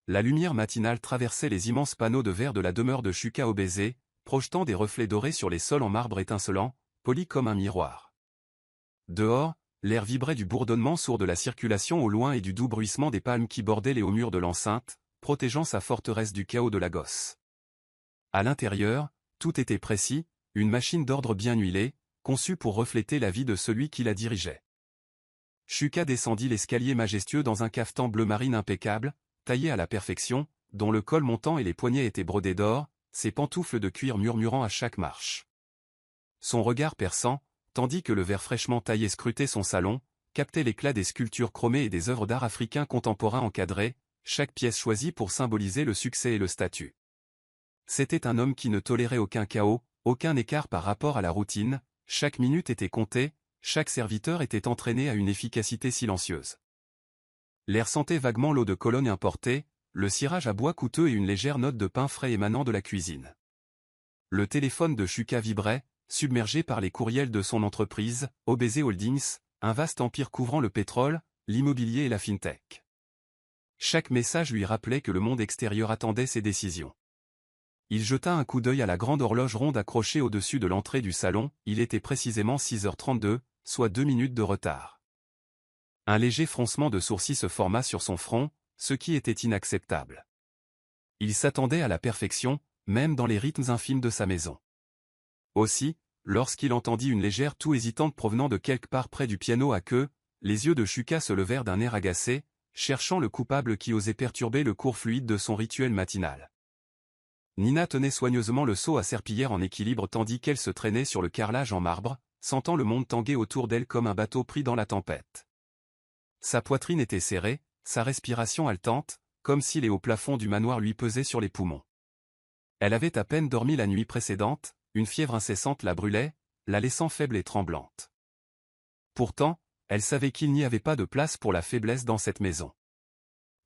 La lumière matinale traversait les immenses panneaux de verre de la demeure de Shuka Obese, projetant des reflets dorés sur les sols en marbre étincelant, polis comme un miroir. Dehors, l'air vibrait du bourdonnement sourd de la circulation au loin et du doux bruissement des palmes qui bordaient les hauts murs de l'enceinte, protégeant sa forteresse du chaos de la gosse. À l'intérieur, tout était précis, une machine d'ordre bien huilée, conçue pour refléter la vie de celui qui la dirigeait. Shuka descendit l'escalier majestueux dans un cafetan bleu marine impeccable, taillé à la perfection, dont le col montant et les poignets étaient brodés d'or, ses pantoufles de cuir murmurant à chaque marche. Son regard perçant, tandis que le verre fraîchement taillé scrutait son salon, captait l'éclat des sculptures chromées et des œuvres d'art africains contemporains encadrées, chaque pièce choisie pour symboliser le succès et le statut. C'était un homme qui ne tolérait aucun chaos, aucun écart par rapport à la routine, chaque minute était comptée, chaque serviteur était entraîné à une efficacité silencieuse. L'air sentait vaguement l'eau de Cologne importée, le cirage à bois coûteux et une légère note de pain frais émanant de la cuisine. Le téléphone de Shuka vibrait, submergé par les courriels de son entreprise, Obese Holdings, un vaste empire couvrant le pétrole, l'immobilier et la fintech. Chaque message lui rappelait que le monde extérieur attendait ses décisions. Il jeta un coup d'œil à la grande horloge ronde accrochée au-dessus de l'entrée du salon, il était précisément 6h32, soit 2 minutes de retard. Un léger froncement de sourcils se forma sur son front, ce qui était inacceptable. Il s'attendait à la perfection, même dans les rythmes infimes de sa maison. Aussi, lorsqu'il entendit une légère toux hésitante provenant de quelque part près du piano à queue, les yeux de Shuka se levèrent d'un air agacé, cherchant le coupable qui osait perturber le cours fluide de son rituel matinal. Nina tenait soigneusement le seau à serpillière en équilibre tandis qu'elle se traînait sur le carrelage en marbre, sentant le monde tanguer autour d'elle comme un bateau pris dans la tempête. Sa poitrine était serrée, sa respiration haletante, comme si les hauts plafonds du manoir lui pesaient sur les poumons. Elle avait à peine dormi la nuit précédente, une fièvre incessante la brûlait, la laissant faible et tremblante. Pourtant, elle savait qu'il n'y avait pas de place pour la faiblesse dans cette maison.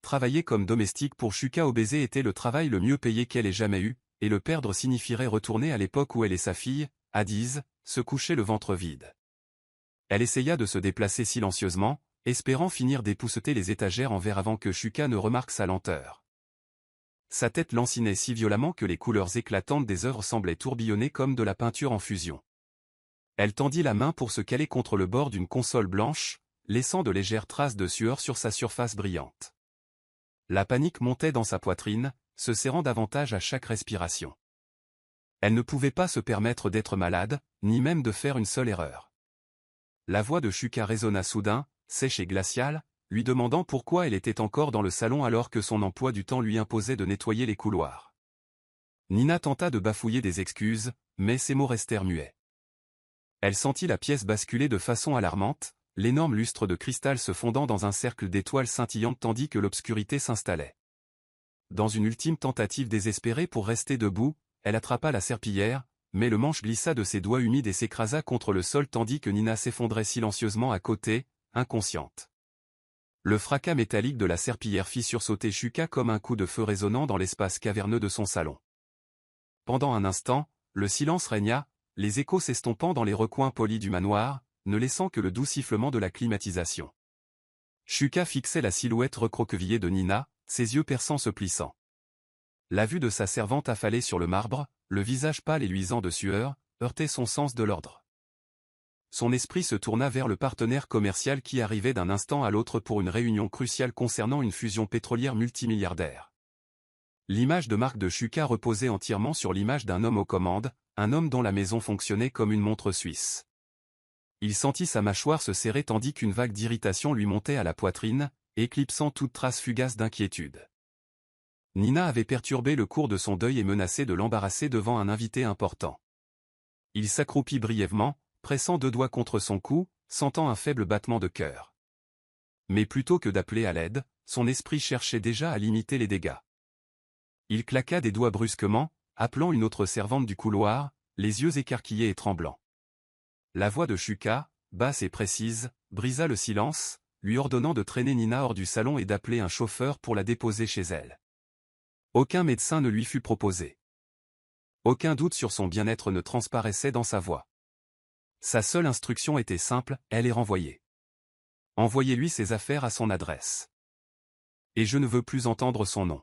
Travailler comme domestique pour Shuka Obese était le travail le mieux payé qu'elle ait jamais eu, et le perdre signifierait retourner à l'époque où elle et sa fille, Adiz, se couchaient le ventre vide. Elle essaya de se déplacer silencieusement, espérant finir d'épousseter les étagères en verre avant que Shuka ne remarque sa lenteur. Sa tête lancinait si violemment que les couleurs éclatantes des œuvres semblaient tourbillonner comme de la peinture en fusion. Elle tendit la main pour se caler contre le bord d'une console blanche, laissant de légères traces de sueur sur sa surface brillante. La panique montait dans sa poitrine, se serrant davantage à chaque respiration. Elle ne pouvait pas se permettre d'être malade, ni même de faire une seule erreur. La voix de Shuka résonna soudain, sèche et glaciale, lui demandant pourquoi elle était encore dans le salon alors que son emploi du temps lui imposait de nettoyer les couloirs. Nina tenta de bafouiller des excuses, mais ses mots restèrent muets. Elle sentit la pièce basculer de façon alarmante, l'énorme lustre de cristal se fondant dans un cercle d'étoiles scintillantes tandis que l'obscurité s'installait. Dans une ultime tentative désespérée pour rester debout, elle attrapa la serpillière, mais le manche glissa de ses doigts humides et s'écrasa contre le sol tandis que Nina s'effondrait silencieusement à côté, inconsciente. Le fracas métallique de la serpillière fit sursauter Shuka comme un coup de feu résonnant dans l'espace caverneux de son salon. Pendant un instant, le silence régna, les échos s'estompant dans les recoins polis du manoir, ne laissant que le doux sifflement de la climatisation. Shuka fixait la silhouette recroquevillée de Nina, ses yeux perçants se plissant. La vue de sa servante affalée sur le marbre, le visage pâle et luisant de sueur, heurtait son sens de l'ordre. Son esprit se tourna vers le partenaire commercial qui arrivait d'un instant à l'autre pour une réunion cruciale concernant une fusion pétrolière multimilliardaire. L'image de marque de Shuka reposait entièrement sur l'image d'un homme aux commandes, un homme dont la maison fonctionnait comme une montre suisse. Il sentit sa mâchoire se serrer tandis qu'une vague d'irritation lui montait à la poitrine, éclipsant toute trace fugace d'inquiétude. Nina avait perturbé le cours de son deuil et menacé de l'embarrasser devant un invité important. Il s'accroupit brièvement, pressant 2 doigts contre son cou, sentant un faible battement de cœur. Mais plutôt que d'appeler à l'aide, son esprit cherchait déjà à limiter les dégâts. Il claqua des doigts brusquement, appelant une autre servante du couloir, les yeux écarquillés et tremblants. La voix de Shuka, basse et précise, brisa le silence, lui ordonnant de traîner Nina hors du salon et d'appeler un chauffeur pour la déposer chez elle. Aucun médecin ne lui fut proposé. Aucun doute sur son bien-être ne transparaissait dans sa voix. Sa seule instruction était simple, elle est renvoyée. Envoyez-lui ses affaires à son adresse. Et je ne veux plus entendre son nom.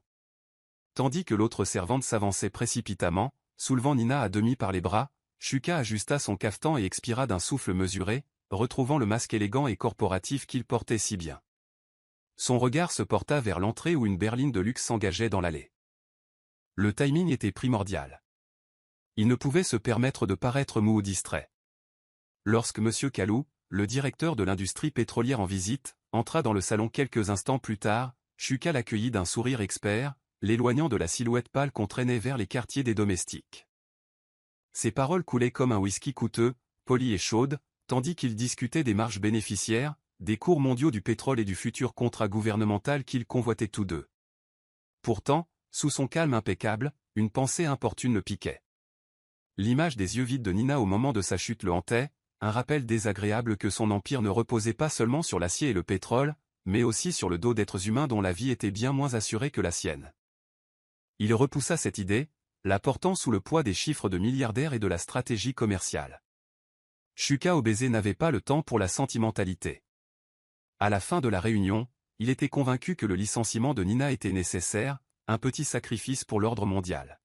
Tandis que l'autre servante s'avançait précipitamment, soulevant Nina à demi par les bras, Shuka ajusta son cafetan et expira d'un souffle mesuré, retrouvant le masque élégant et corporatif qu'il portait si bien. Son regard se porta vers l'entrée où une berline de luxe s'engageait dans l'allée. Le timing était primordial. Il ne pouvait se permettre de paraître mou ou distrait. Lorsque M. Kalou, le directeur de l'industrie pétrolière en visite, entra dans le salon quelques instants plus tard, Shuka l'accueillit d'un sourire expert, l'éloignant de la silhouette pâle qu'on traînait vers les quartiers des domestiques. Ses paroles coulaient comme un whisky coûteux, poli et chaude, tandis qu'il discutait des marges bénéficiaires, des cours mondiaux du pétrole et du futur contrat gouvernemental qu'ils convoitaient tous deux. Pourtant, sous son calme impeccable, une pensée importune le piquait. L'image des yeux vides de Nina au moment de sa chute le hantait, un rappel désagréable que son empire ne reposait pas seulement sur l'acier et le pétrole, mais aussi sur le dos d'êtres humains dont la vie était bien moins assurée que la sienne. Il repoussa cette idée, la portant sous le poids des chiffres de milliardaires et de la stratégie commerciale. Shuka Obese n'avait pas le temps pour la sentimentalité. À la fin de la réunion, il était convaincu que le licenciement de Nina était nécessaire, un petit sacrifice pour l'ordre mondial.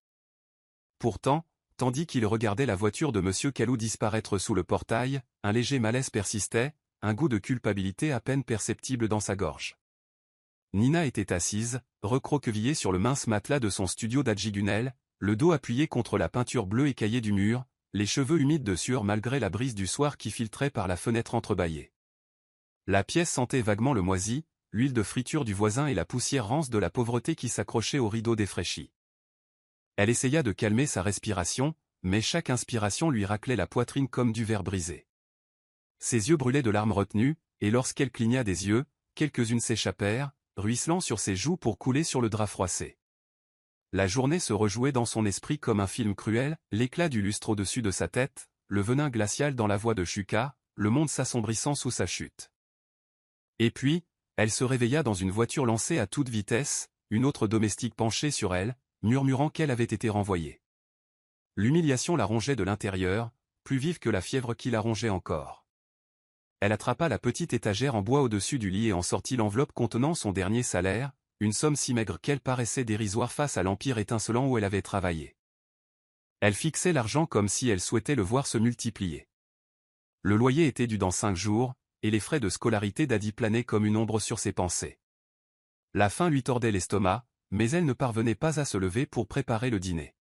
Pourtant, tandis qu'il regardait la voiture de M. Kalou disparaître sous le portail, un léger malaise persistait, un goût de culpabilité à peine perceptible dans sa gorge. Nina était assise, recroquevillée sur le mince matelas de son studio d'Adjigunel, le dos appuyé contre la peinture bleue écaillée du mur, les cheveux humides de sueur malgré la brise du soir qui filtrait par la fenêtre entrebâillée. La pièce sentait vaguement le moisi, l'huile de friture du voisin et la poussière rance de la pauvreté qui s'accrochait aux rideaux défraîchis. Elle essaya de calmer sa respiration, mais chaque inspiration lui raclait la poitrine comme du verre brisé. Ses yeux brûlaient de larmes retenues, et lorsqu'elle cligna des yeux, quelques-unes s'échappèrent, ruisselant sur ses joues pour couler sur le drap froissé. La journée se rejouait dans son esprit comme un film cruel, l'éclat du lustre au-dessus de sa tête, le venin glacial dans la voix de Shuka, le monde s'assombrissant sous sa chute. Et puis, elle se réveilla dans une voiture lancée à toute vitesse, une autre domestique penchée sur elle, murmurant qu'elle avait été renvoyée. L'humiliation la rongeait de l'intérieur, plus vive que la fièvre qui la rongeait encore. Elle attrapa la petite étagère en bois au-dessus du lit et en sortit l'enveloppe contenant son dernier salaire, une somme si maigre qu'elle paraissait dérisoire face à l'empire étincelant où elle avait travaillé. Elle fixait l'argent comme si elle souhaitait le voir se multiplier. Le loyer était dû dans 5 jours, et les frais de scolarité d'Adi planaient comme une ombre sur ses pensées. La faim lui tordait l'estomac, mais elle ne parvenait pas à se lever pour préparer le dîner.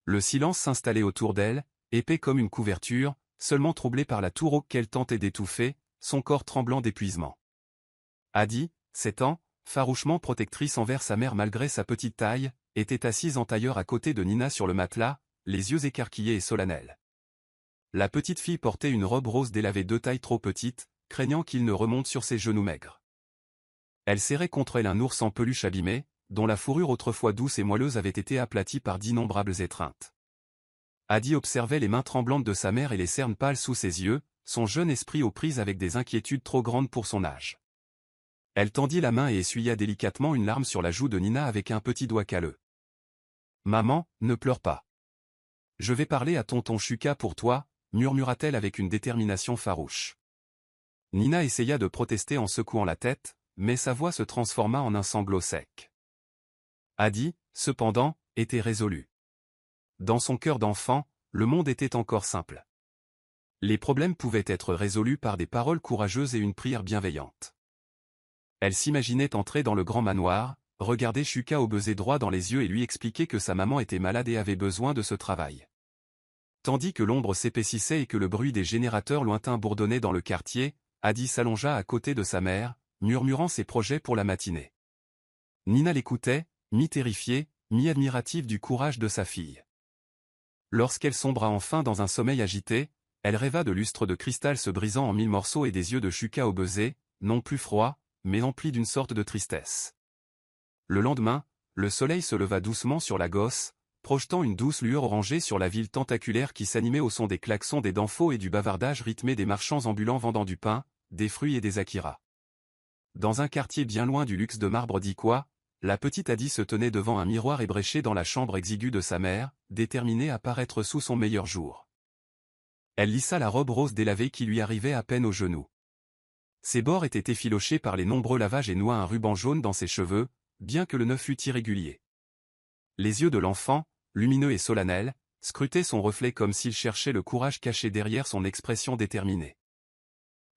Le silence s'installait autour d'elle, épais comme une couverture, seulement troublé par la toux rauque qu'elle tentait d'étouffer, son corps tremblant d'épuisement. Adi, 7 ans, farouchement protectrice envers sa mère malgré sa petite taille, était assise en tailleur à côté de Nina sur le matelas, les yeux écarquillés et solennels. La petite fille portait une robe rose délavée de taille trop petite, craignant qu'il ne remonte sur ses genoux maigres. Elle serrait contre elle un ours en peluche abîmé, dont la fourrure autrefois douce et moelleuse avait été aplatie par d'innombrables étreintes. Adi observait les mains tremblantes de sa mère et les cernes pâles sous ses yeux, son jeune esprit aux prises avec des inquiétudes trop grandes pour son âge. Elle tendit la main et essuya délicatement une larme sur la joue de Nina avec un petit doigt calleux. « Maman, ne pleure pas. Je vais parler à tonton Shuka pour toi, » murmura-t-elle avec une détermination farouche. Nina essaya de protester en secouant la tête, mais sa voix se transforma en un sanglot sec. Adi, cependant, était résolu. Dans son cœur d'enfant, le monde était encore simple. Les problèmes pouvaient être résolus par des paroles courageuses et une prière bienveillante. Elle s'imaginait entrer dans le grand manoir, regarder Shuka Obese droit dans les yeux et lui expliquer que sa maman était malade et avait besoin de ce travail. Tandis que l'ombre s'épaississait et que le bruit des générateurs lointains bourdonnait dans le quartier, Adi s'allongea à côté de sa mère, murmurant ses projets pour la matinée. Nina l'écoutait, mi-terrifiée, mi-admirative du courage de sa fille. Lorsqu'elle sombra enfin dans un sommeil agité, elle rêva de lustres de cristal se brisant en 1000 morceaux et des yeux de Shuka Obese, non plus froids, mais emplis d'une sorte de tristesse. Le lendemain, le soleil se leva doucement sur la gosse, projetant une douce lueur orangée sur la ville tentaculaire qui s'animait au son des klaxons des danfos et du bavardage rythmé des marchands ambulants vendant du pain, des fruits et des akiras. Dans un quartier bien loin du luxe de marbre d'Ikwa, la petite Adi se tenait devant un miroir ébréché dans la chambre exiguë de sa mère, déterminée à paraître sous son meilleur jour. Elle lissa la robe rose délavée qui lui arrivait à peine aux genoux. Ses bords étaient effilochés par les nombreux lavages et noua un ruban jaune dans ses cheveux, bien que le nœud fût irrégulier. Les yeux de l'enfant, lumineux et solennels, scrutaient son reflet comme s'il cherchait le courage caché derrière son expression déterminée.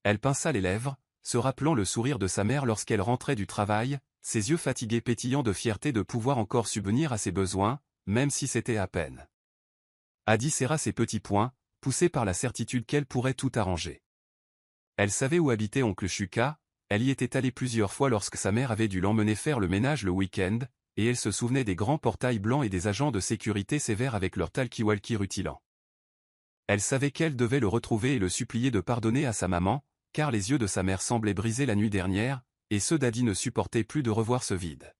Elle pinça les lèvres, se rappelant le sourire de sa mère lorsqu'elle rentrait du travail, ses yeux fatigués pétillant de fierté de pouvoir encore subvenir à ses besoins, même si c'était à peine. Adi serra ses petits poings, poussée par la certitude qu'elle pourrait tout arranger. Elle savait où habitait oncle Shuka, elle y était allée plusieurs fois lorsque sa mère avait dû l'emmener faire le ménage le week-end, et elle se souvenait des grands portails blancs et des agents de sécurité sévères avec leurs talkie-walkie rutilants. Elle savait qu'elle devait le retrouver et le supplier de pardonner à sa maman, car les yeux de sa mère semblaient brisés la nuit dernière, et ceux d'Adi ne supportaient plus de revoir ce vide.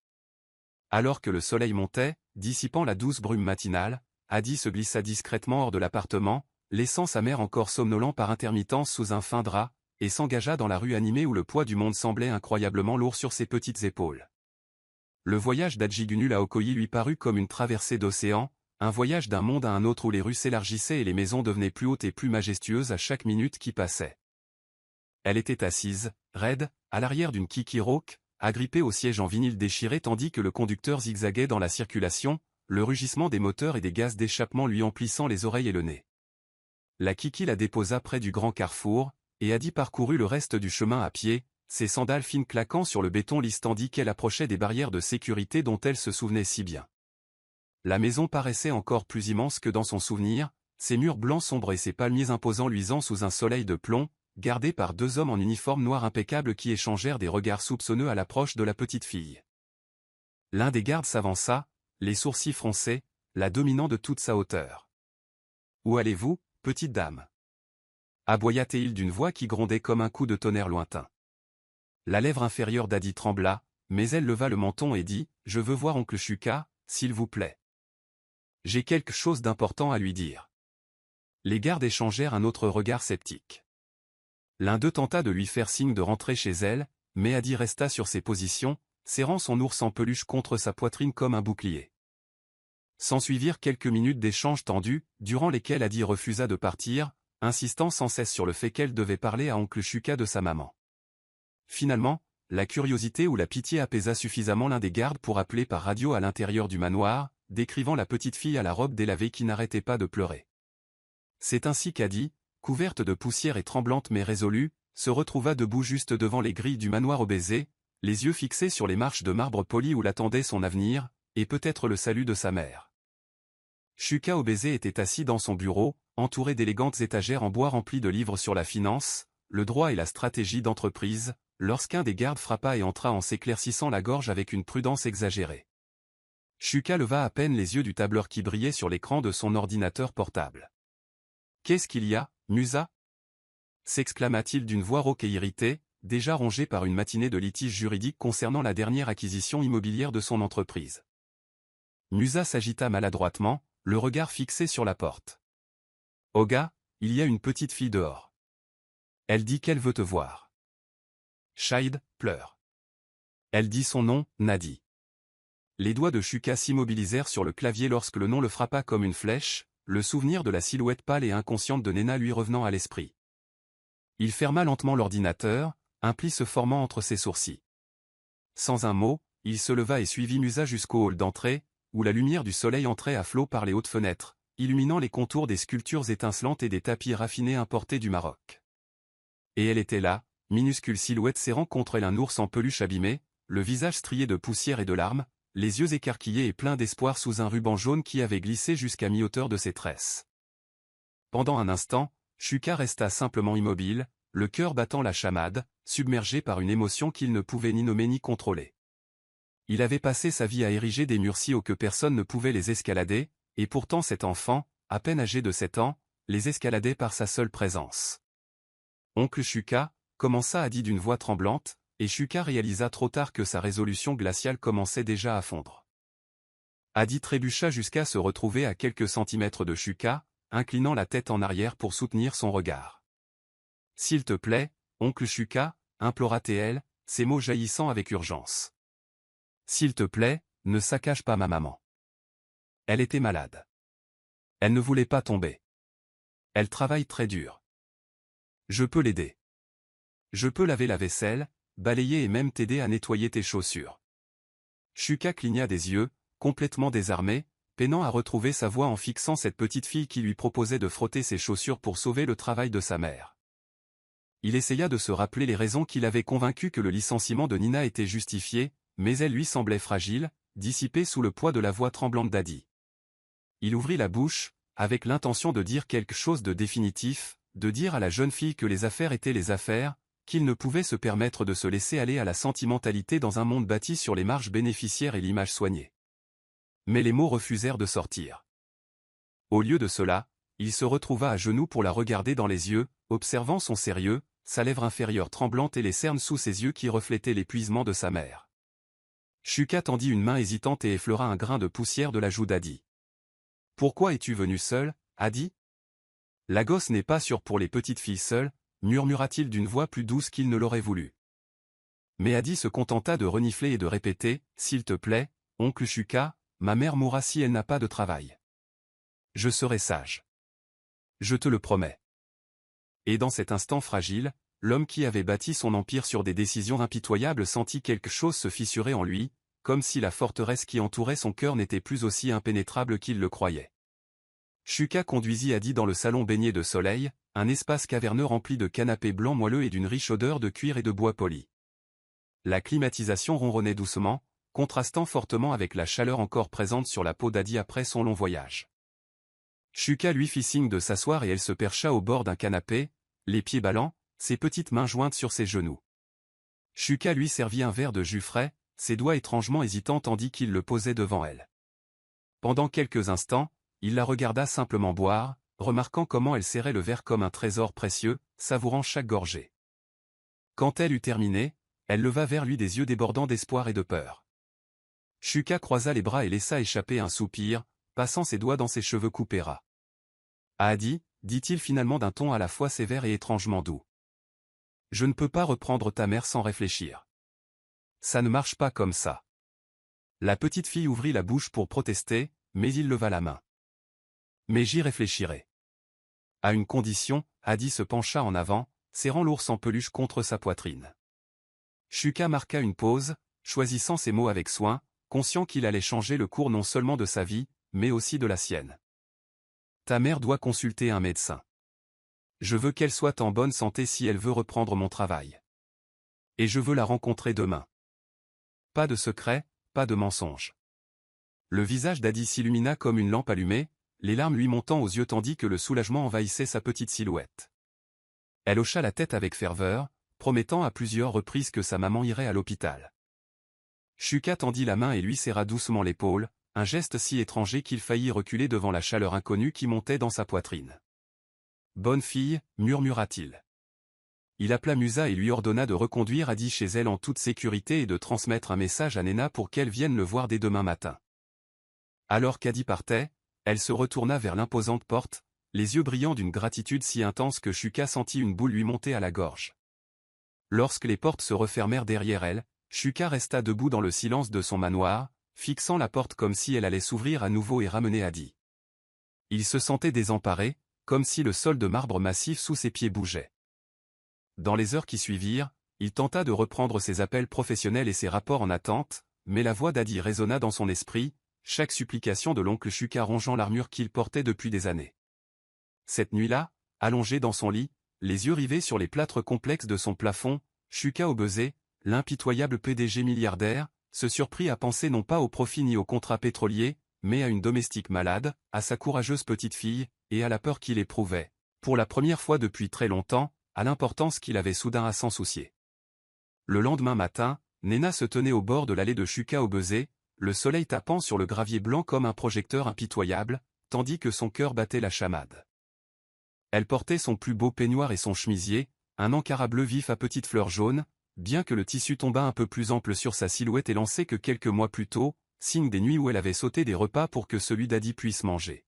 Alors que le soleil montait, dissipant la douce brume matinale, Adi se glissa discrètement hors de l'appartement, laissant sa mère encore somnolent par intermittence sous un fin drap, et s'engagea dans la rue animée où le poids du monde semblait incroyablement lourd sur ses petites épaules. Le voyage d'Adjigunul à Okoye lui parut comme une traversée d'océan, un voyage d'un monde à un autre où les rues s'élargissaient et les maisons devenaient plus hautes et plus majestueuses à chaque minute qui passait. Elle était assise, raide, à l'arrière d'une Kiki Roque, agrippée au siège en vinyle déchiré tandis que le conducteur zigzaguait dans la circulation, le rugissement des moteurs et des gaz d'échappement lui emplissant les oreilles et le nez. La Kiki la déposa près du grand carrefour, et Adi parcourut le reste du chemin à pied, ses sandales fines claquant sur le béton lisse tandis qu'elle approchait des barrières de sécurité dont elle se souvenait si bien. La maison paraissait encore plus immense que dans son souvenir, ses murs blancs sombres et ses palmiers imposants luisant sous un soleil de plomb, gardés par deux hommes en uniforme noir impeccable qui échangèrent des regards soupçonneux à l'approche de la petite fille. L'un des gardes s'avança, les sourcils froncés, la dominant de toute sa hauteur. « Où allez-vous, petite dame » aboya-t-il d'une voix qui grondait comme un coup de tonnerre lointain. La lèvre inférieure d'Adi trembla, mais elle leva le menton et dit « Je veux voir oncle Shuka, s'il vous plaît. J'ai quelque chose d'important à lui dire. » Les gardes échangèrent un autre regard sceptique. L'un d'eux tenta de lui faire signe de rentrer chez elle, mais Adi resta sur ses positions, serrant son ours en peluche contre sa poitrine comme un bouclier. S'ensuivirent quelques minutes d'échanges tendus, durant lesquels Adi refusa de partir, insistant sans cesse sur le fait qu'elle devait parler à oncle Shuka de sa maman. Finalement, la curiosité ou la pitié apaisa suffisamment l'un des gardes pour appeler par radio à l'intérieur du manoir, décrivant la petite fille à la robe délavée qui n'arrêtait pas de pleurer. C'est ainsi qu'Adi, couverte de poussière et tremblante mais résolue, se retrouva debout juste devant les grilles du manoir au baiser, les yeux fixés sur les marches de marbre poli où l'attendait son avenir, et peut-être le salut de sa mère. Shuka au baiser était assis dans son bureau, entouré d'élégantes étagères en bois remplies de livres sur la finance, le droit et la stratégie d'entreprise, lorsqu'un des gardes frappa et entra en s'éclaircissant la gorge avec une prudence exagérée. Shuka leva à peine les yeux du tableur qui brillait sur l'écran de son ordinateur portable. « Qu'est-ce qu'il y a, Musa » s'exclama-t-il d'une voix rauque et irritée, déjà rongée par une matinée de litige juridique concernant la dernière acquisition immobilière de son entreprise. Musa s'agita maladroitement, le regard fixé sur la porte. « Oga, il y a une petite fille dehors. Elle dit qu'elle veut te voir. » Shahid pleure. Elle dit son nom, Nadi. Les doigts de Shuka s'immobilisèrent sur le clavier lorsque le nom le frappa comme une flèche, le souvenir de la silhouette pâle et inconsciente de Nena lui revenant à l'esprit. Il ferma lentement l'ordinateur, un pli se formant entre ses sourcils. Sans un mot, il se leva et suivit Musa jusqu'au hall d'entrée, où la lumière du soleil entrait à flot par les hautes fenêtres, illuminant les contours des sculptures étincelantes et des tapis raffinés importés du Maroc. Et elle était là, minuscule silhouette serrant contre elle un ours en peluche abîmé, le visage strié de poussière et de larmes, les yeux écarquillés et pleins d'espoir sous un ruban jaune qui avait glissé jusqu'à mi-hauteur de ses tresses. Pendant un instant, Shuka resta simplement immobile, le cœur battant la chamade, submergé par une émotion qu'il ne pouvait ni nommer ni contrôler. Il avait passé sa vie à ériger des murs si hauts que personne ne pouvait les escalader, et pourtant cet enfant, à peine âgé de 7 ans, les escaladait par sa seule présence. Oncle Shuka, commença Adi d'une voix tremblante, et Shuka réalisa trop tard que sa résolution glaciale commençait déjà à fondre. Adi trébucha jusqu'à se retrouver à quelques centimètres de Shuka, inclinant la tête en arrière pour soutenir son regard. « S'il te plaît, oncle Shuka, implora-t-elle, ces mots jaillissant avec urgence. « S'il te plaît, ne saccage pas ma maman. Elle était malade. Elle ne voulait pas tomber. Elle travaille très dur. Je peux l'aider. Je peux laver la vaisselle, balayer et même t'aider à nettoyer tes chaussures. » Shuka cligna des yeux, complètement désarmé, peinant à retrouver sa voix en fixant cette petite fille qui lui proposait de frotter ses chaussures pour sauver le travail de sa mère. Il essaya de se rappeler les raisons qui l'avaient convaincu que le licenciement de Nina était justifié, mais elle lui semblait fragile, dissipée sous le poids de la voix tremblante d'Adi. Il ouvrit la bouche, avec l'intention de dire quelque chose de définitif, de dire à la jeune fille que les affaires étaient les affaires, qu'il ne pouvait se permettre de se laisser aller à la sentimentalité dans un monde bâti sur les marges bénéficiaires et l'image soignée. Mais les mots refusèrent de sortir. Au lieu de cela, il se retrouva à genoux pour la regarder dans les yeux, observant son sérieux, sa lèvre inférieure tremblante et les cernes sous ses yeux qui reflétaient l'épuisement de sa mère. Shuka tendit une main hésitante et effleura un grain de poussière de la joue d'Adi. « Pourquoi es-tu venu seul, Adi ? La gosse n'est pas sûre pour les petites filles seules, murmura-t-il d'une voix plus douce qu'il ne l'aurait voulu. Mais Adi se contenta de renifler et de répéter, « S'il te plaît, oncle Shuka, ma mère mourra si elle n'a pas de travail. Je serai sage. Je te le promets. » Et dans cet instant fragile, l'homme qui avait bâti son empire sur des décisions impitoyables sentit quelque chose se fissurer en lui, comme si la forteresse qui entourait son cœur n'était plus aussi impénétrable qu'il le croyait. Shuka conduisit Adi dans le salon baigné de soleil, un espace caverneux rempli de canapés blancs moelleux et d'une riche odeur de cuir et de bois poli. La climatisation ronronnait doucement, contrastant fortement avec la chaleur encore présente sur la peau d'Adi après son long voyage. Shuka lui fit signe de s'asseoir et elle se percha au bord d'un canapé, les pieds ballants, ses petites mains jointes sur ses genoux. Shuka lui servit un verre de jus frais, ses doigts étrangement hésitants tandis qu'il le posait devant elle. Pendant quelques instants, il la regarda simplement boire, remarquant comment elle serrait le verre comme un trésor précieux, savourant chaque gorgée. Quand elle eut terminé, elle leva vers lui des yeux débordants d'espoir et de peur. Shuka croisa les bras et laissa échapper un soupir, passant ses doigts dans ses cheveux coupés ras. « Adi, dit-il finalement d'un ton à la fois sévère et étrangement doux. Je ne peux pas reprendre ta mère sans réfléchir. Ça ne marche pas comme ça. » La petite fille ouvrit la bouche pour protester, mais il leva la main. « Mais j'y réfléchirai. À une condition, » Adi se pencha en avant, serrant l'ours en peluche contre sa poitrine. Shuka marqua une pause, choisissant ses mots avec soin, conscient qu'il allait changer le cours non seulement de sa vie, mais aussi de la sienne. « Ta mère doit consulter un médecin. Je veux qu'elle soit en bonne santé si elle veut reprendre mon travail. Et je veux la rencontrer demain. Pas de secret, pas de mensonge. » Le visage d'Adi s'illumina comme une lampe allumée, les larmes lui montant aux yeux tandis que le soulagement envahissait sa petite silhouette. Elle hocha la tête avec ferveur, promettant à plusieurs reprises que sa maman irait à l'hôpital. Shuka tendit la main et lui serra doucement l'épaule, un geste si étranger qu'il faillit reculer devant la chaleur inconnue qui montait dans sa poitrine. « Bonne fille, murmura-t-il. Il appela Musa et lui ordonna de reconduire Adi chez elle en toute sécurité et de transmettre un message à Nena pour qu'elle vienne le voir dès demain matin. Alors qu'Adi partait, elle se retourna vers l'imposante porte, les yeux brillants d'une gratitude si intense que Shuka sentit une boule lui monter à la gorge. Lorsque les portes se refermèrent derrière elle, Shuka resta debout dans le silence de son manoir, fixant la porte comme si elle allait s'ouvrir à nouveau et ramener Adi. Il se sentait désemparé, comme si le sol de marbre massif sous ses pieds bougeait. Dans les heures qui suivirent, il tenta de reprendre ses appels professionnels et ses rapports en attente, mais la voix d'Adi résonna dans son esprit, chaque supplication de l'oncle Shuka rongeant l'armure qu'il portait depuis des années. Cette nuit-là, allongé dans son lit, les yeux rivés sur les plâtres complexes de son plafond, Shuka Obese, l'impitoyable PDG milliardaire, se surprit à penser non pas au profit ni au contrat pétrolier, mais à une domestique malade, à sa courageuse petite fille, et à la peur qu'il éprouvait, pour la première fois depuis très longtemps, à l'importance qu'il avait soudain à s'en soucier. Le lendemain matin, Nena se tenait au bord de l'allée de Shuka Obese, le soleil tapant sur le gravier blanc comme un projecteur impitoyable, tandis que son cœur battait la chamade. Elle portait son plus beau peignoir et son chemisier, un encaras bleu vif à petites fleurs jaunes, bien que le tissu tombât un peu plus ample sur sa silhouette élancée que quelques mois plus tôt, signe des nuits où elle avait sauté des repas pour que celui d'Adi puisse manger.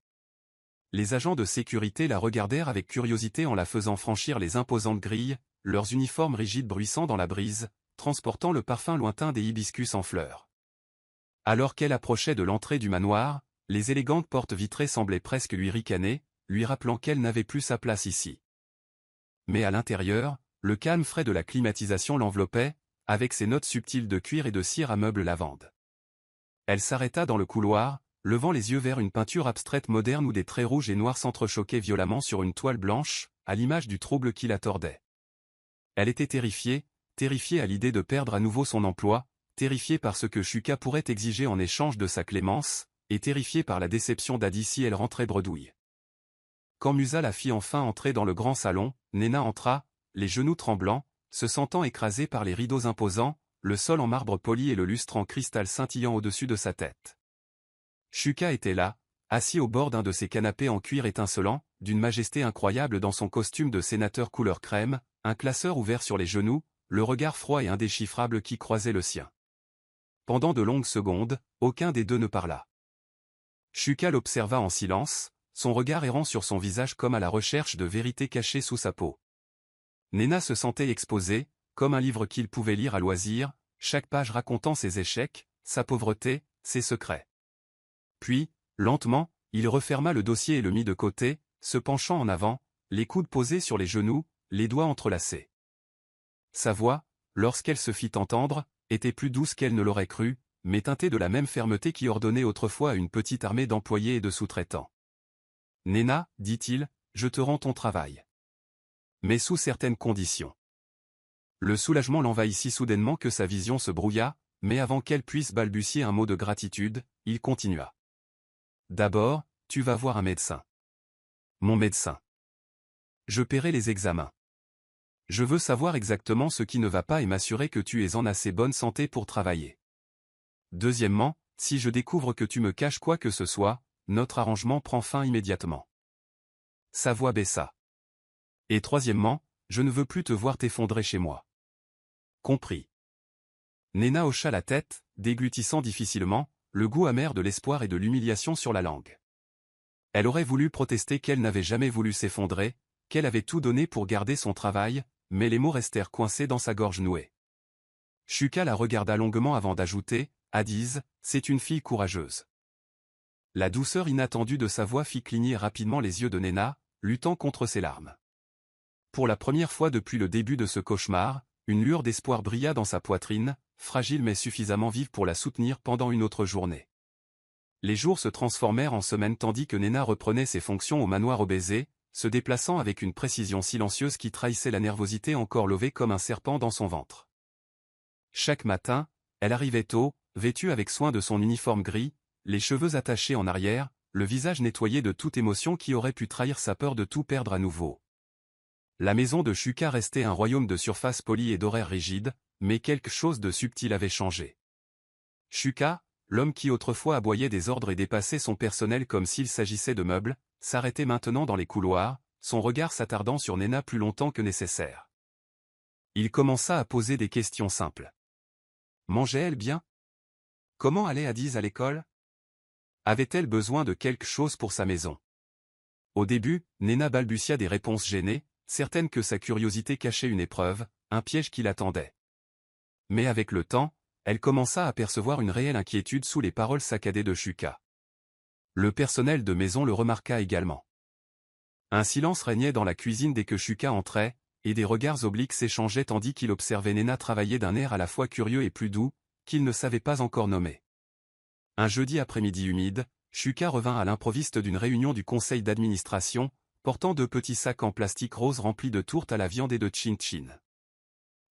Les agents de sécurité la regardèrent avec curiosité en la faisant franchir les imposantes grilles, leurs uniformes rigides bruissant dans la brise, transportant le parfum lointain des hibiscus en fleurs. Alors qu'elle approchait de l'entrée du manoir, les élégantes portes vitrées semblaient presque lui ricaner, lui rappelant qu'elle n'avait plus sa place ici. Mais à l'intérieur, le calme frais de la climatisation l'enveloppait, avec ses notes subtiles de cuir et de cire à meubles lavande. Elle s'arrêta dans le couloir, levant les yeux vers une peinture abstraite moderne où des traits rouges et noirs s'entrechoquaient violemment sur une toile blanche, à l'image du trouble qui la tordait. Elle était terrifiée, terrifiée à l'idée de perdre à nouveau son emploi, terrifiée par ce que Shuka pourrait exiger en échange de sa clémence, et terrifiée par la déception d'Adi si elle rentrait bredouille. Quand Musa la fit enfin entrer dans le grand salon, Nena entra, les genoux tremblants, se sentant écrasée par les rideaux imposants, le sol en marbre poli et le lustre en cristal scintillant au-dessus de sa tête. Shuka était là, assis au bord d'un de ces canapés en cuir étincelant, d'une majesté incroyable dans son costume de sénateur couleur crème, un classeur ouvert sur les genoux, le regard froid et indéchiffrable qui croisait le sien. Pendant de longues secondes, aucun des deux ne parla. Shuka l'observa en silence, son regard errant sur son visage comme à la recherche de vérités cachées sous sa peau. Nena se sentait exposée, comme un livre qu'il pouvait lire à loisir, chaque page racontant ses échecs, sa pauvreté, ses secrets. Puis, lentement, il referma le dossier et le mit de côté, se penchant en avant, les coudes posés sur les genoux, les doigts entrelacés. Sa voix, lorsqu'elle se fit entendre, était plus douce qu'elle ne l'aurait cru, mais teintée de la même fermeté qui ordonnait autrefois à une petite armée d'employés et de sous-traitants. « Nena, dit-il, je te rends ton travail. Mais sous certaines conditions. » Le soulagement l'envahit si soudainement que sa vision se brouilla, mais avant qu'elle puisse balbutier un mot de gratitude, il continua. « D'abord, tu vas voir un médecin. Mon médecin. Je paierai les examens. Je veux savoir exactement ce qui ne va pas et m'assurer que tu es en assez bonne santé pour travailler. Deuxièmement, si je découvre que tu me caches quoi que ce soit, notre arrangement prend fin immédiatement. » Sa voix baissa. « Et troisièmement, je ne veux plus te voir t'effondrer chez moi. » Compris. Nena hocha la tête, déglutissant difficilement, le goût amer de l'espoir et de l'humiliation sur la langue. Elle aurait voulu protester qu'elle n'avait jamais voulu s'effondrer, qu'elle avait tout donné pour garder son travail, mais les mots restèrent coincés dans sa gorge nouée. Shuka la regarda longuement avant d'ajouter, « Adiz, c'est une fille courageuse. » La douceur inattendue de sa voix fit cligner rapidement les yeux de Nena, luttant contre ses larmes. Pour la première fois depuis le début de ce cauchemar, une lueur d'espoir brilla dans sa poitrine, fragile mais suffisamment vive pour la soutenir pendant une autre journée. Les jours se transformèrent en semaines tandis que Nena reprenait ses fonctions au manoir au baiser, se déplaçant avec une précision silencieuse qui trahissait la nervosité encore levée comme un serpent dans son ventre. Chaque matin, elle arrivait tôt, vêtue avec soin de son uniforme gris, les cheveux attachés en arrière, le visage nettoyé de toute émotion qui aurait pu trahir sa peur de tout perdre à nouveau. La maison de Shuka restait un royaume de surface polie et d'horaires rigides, mais quelque chose de subtil avait changé. Shuka, l'homme qui autrefois aboyait des ordres et dépassait son personnel comme s'il s'agissait de meubles, s'arrêtait maintenant dans les couloirs, son regard s'attardant sur Nena plus longtemps que nécessaire. Il commença à poser des questions simples. Mangeait-elle bien? Comment allait Adiz à l'école? Avait-elle besoin de quelque chose pour sa maison? Au début, Nena balbutia des réponses gênées, certaine que sa curiosité cachait une épreuve, un piège qui l'attendait. Mais avec le temps, elle commença à percevoir une réelle inquiétude sous les paroles saccadées de Shuka. Le personnel de maison le remarqua également. Un silence régnait dans la cuisine dès que Shuka entrait, et des regards obliques s'échangeaient tandis qu'il observait Nena travailler d'un air à la fois curieux et plus doux, qu'il ne savait pas encore nommer. Un jeudi après-midi humide, Shuka revint à l'improviste d'une réunion du conseil d'administration, portant 2 petits sacs en plastique rose remplis de tourtes à la viande et de chin-chin.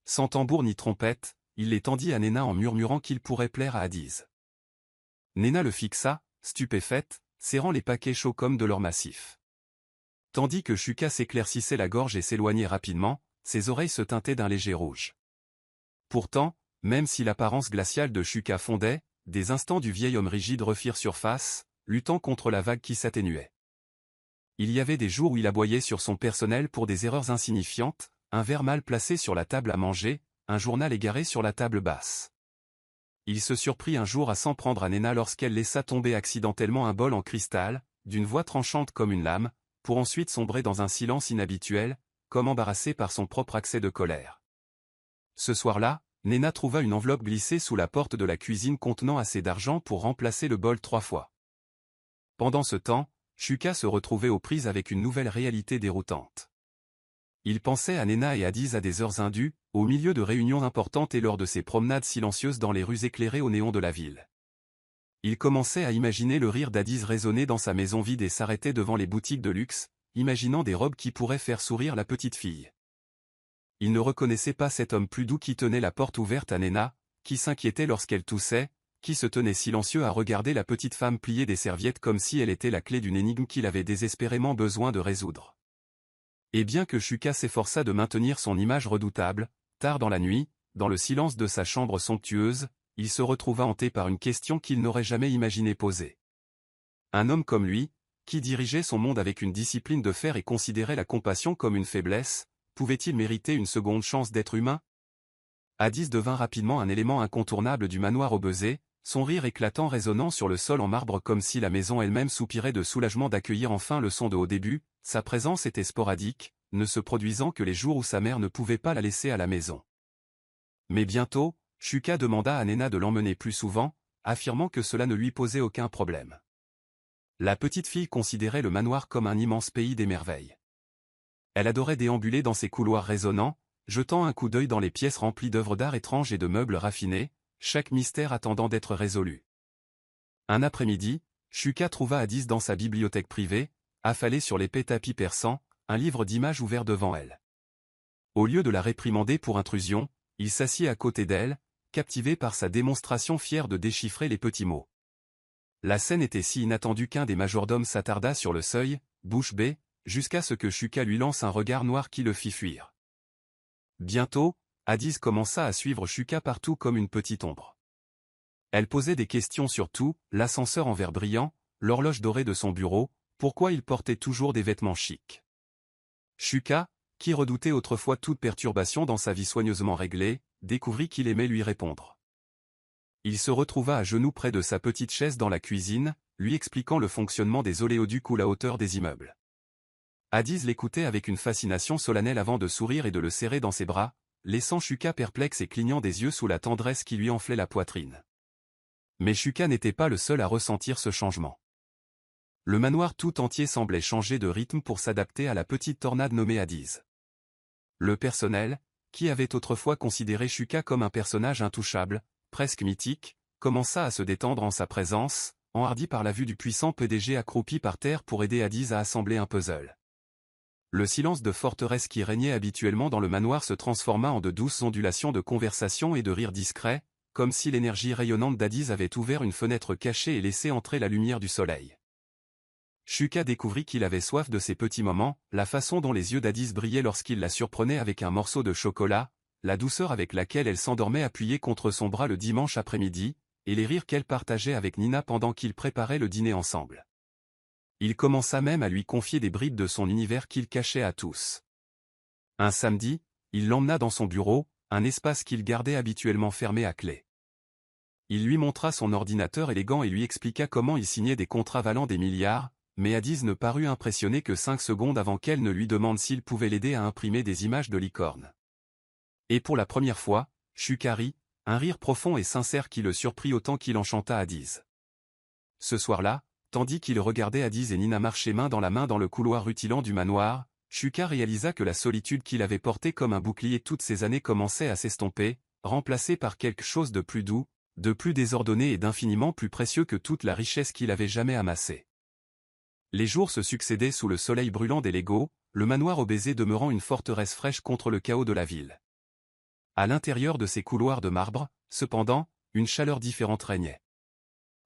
Sans tambour ni trompette, il les tendit à Nena en murmurant qu'il pourrait plaire à Adiz. Nena le fixa, stupéfaite, serrant les paquets chauds comme de l'or massif. Tandis que Shuka s'éclaircissait la gorge et s'éloignait rapidement, ses oreilles se teintaient d'un léger rouge. Pourtant, même si l'apparence glaciale de Shuka fondait, des instants du vieil homme rigide refirent surface, luttant contre la vague qui s'atténuait. Il y avait des jours où il aboyait sur son personnel pour des erreurs insignifiantes, un verre mal placé sur la table à manger, un journal égaré sur la table basse. Il se surprit un jour à s'en prendre à Nena lorsqu'elle laissa tomber accidentellement un bol en cristal, d'une voix tranchante comme une lame, pour ensuite sombrer dans un silence inhabituel, comme embarrassée par son propre accès de colère. Ce soir-là, Nena trouva une enveloppe glissée sous la porte de la cuisine contenant assez d'argent pour remplacer le bol 3 fois. Pendant ce temps, Shuka se retrouvait aux prises avec une nouvelle réalité déroutante. Il pensait à Nena et Adiz à des heures indues, au milieu de réunions importantes et lors de ses promenades silencieuses dans les rues éclairées au néon de la ville. Il commençait à imaginer le rire d'Adiz résonner dans sa maison vide et s'arrêtait devant les boutiques de luxe, imaginant des robes qui pourraient faire sourire la petite fille. Il ne reconnaissait pas cet homme plus doux qui tenait la porte ouverte à Nena, qui s'inquiétait lorsqu'elle toussait, qui se tenait silencieux à regarder la petite femme plier des serviettes comme si elle était la clé d'une énigme qu'il avait désespérément besoin de résoudre. Et bien que Shuka s'efforçât de maintenir son image redoutable, tard dans la nuit, dans le silence de sa chambre somptueuse, il se retrouva hanté par une question qu'il n'aurait jamais imaginé poser. Un homme comme lui, qui dirigeait son monde avec une discipline de fer et considérait la compassion comme une faiblesse, pouvait-il mériter une seconde chance d'être humain? Adiz devint rapidement un élément incontournable du manoir Obezé, son rire éclatant résonnant sur le sol en marbre comme si la maison elle-même soupirait de soulagement d'accueillir enfin le son de au début. Sa présence était sporadique, ne se produisant que les jours où sa mère ne pouvait pas la laisser à la maison. Mais bientôt, Shuka demanda à Nena de l'emmener plus souvent, affirmant que cela ne lui posait aucun problème. La petite fille considérait le manoir comme un immense pays des merveilles. Elle adorait déambuler dans ses couloirs résonnants, jetant un coup d'œil dans les pièces remplies d'œuvres d'art étranges et de meubles raffinés, chaque mystère attendant d'être résolu. Un après-midi, Shuka trouva Adiz dans sa bibliothèque privée, affalée sur l'épais tapis persan, un livre d'images ouvert devant elle. Au lieu de la réprimander pour intrusion, il s'assit à côté d'elle, captivé par sa démonstration fière de déchiffrer les petits mots. La scène était si inattendue qu'un des majordomes s'attarda sur le seuil, bouche bée, jusqu'à ce que Shuka lui lance un regard noir qui le fit fuir. Bientôt, Adiz commença à suivre Shuka partout comme une petite ombre. Elle posait des questions sur tout, l'ascenseur en verre brillant, l'horloge dorée de son bureau, pourquoi il portait toujours des vêtements chics. Shuka, qui redoutait autrefois toute perturbation dans sa vie soigneusement réglée, découvrit qu'il aimait lui répondre. Il se retrouva à genoux près de sa petite chaise dans la cuisine, lui expliquant le fonctionnement des oléoducs ou la hauteur des immeubles. Adiz l'écoutait avec une fascination solennelle avant de sourire et de le serrer dans ses bras, laissant Shuka perplexe et clignant des yeux sous la tendresse qui lui enflait la poitrine. Mais Shuka n'était pas le seul à ressentir ce changement. Le manoir tout entier semblait changer de rythme pour s'adapter à la petite tornade nommée Adiz. Le personnel, qui avait autrefois considéré Shuka comme un personnage intouchable, presque mythique, commença à se détendre en sa présence, enhardi par la vue du puissant PDG accroupi par terre pour aider Adiz à assembler un puzzle. Le silence de forteresse qui régnait habituellement dans le manoir se transforma en de douces ondulations de conversation et de rires discrets, comme si l'énergie rayonnante d'Adiz avait ouvert une fenêtre cachée et laissé entrer la lumière du soleil. Shuka découvrit qu'il avait soif de ces petits moments, la façon dont les yeux d'Adiz brillaient lorsqu'il la surprenait avec un morceau de chocolat, la douceur avec laquelle elle s'endormait appuyée contre son bras le dimanche après-midi, et les rires qu'elle partageait avec Nina pendant qu'ils préparaient le dîner ensemble. Il commença même à lui confier des bribes de son univers qu'il cachait à tous. Un samedi, il l'emmena dans son bureau, un espace qu'il gardait habituellement fermé à clé. Il lui montra son ordinateur élégant et lui expliqua comment il signait des contrats valant des milliards, mais Adiz ne parut impressionné que 5 secondes avant qu'elle ne lui demande s'il pouvait l'aider à imprimer des images de licornes. Et pour la première fois, Shuka rit, un rire profond et sincère qui le surprit autant qu'il enchanta Adiz. Ce soir-là, tandis qu'il regardait Adiz et Nina marcher main dans la main dans le couloir rutilant du manoir, Shuka réalisa que la solitude qu'il avait portée comme un bouclier toutes ces années commençait à s'estomper, remplacée par quelque chose de plus doux, de plus désordonné et d'infiniment plus précieux que toute la richesse qu'il avait jamais amassée. Les jours se succédaient sous le soleil brûlant des Legos, le manoir Obezé demeurant une forteresse fraîche contre le chaos de la ville. À l'intérieur de ces couloirs de marbre, cependant, une chaleur différente régnait.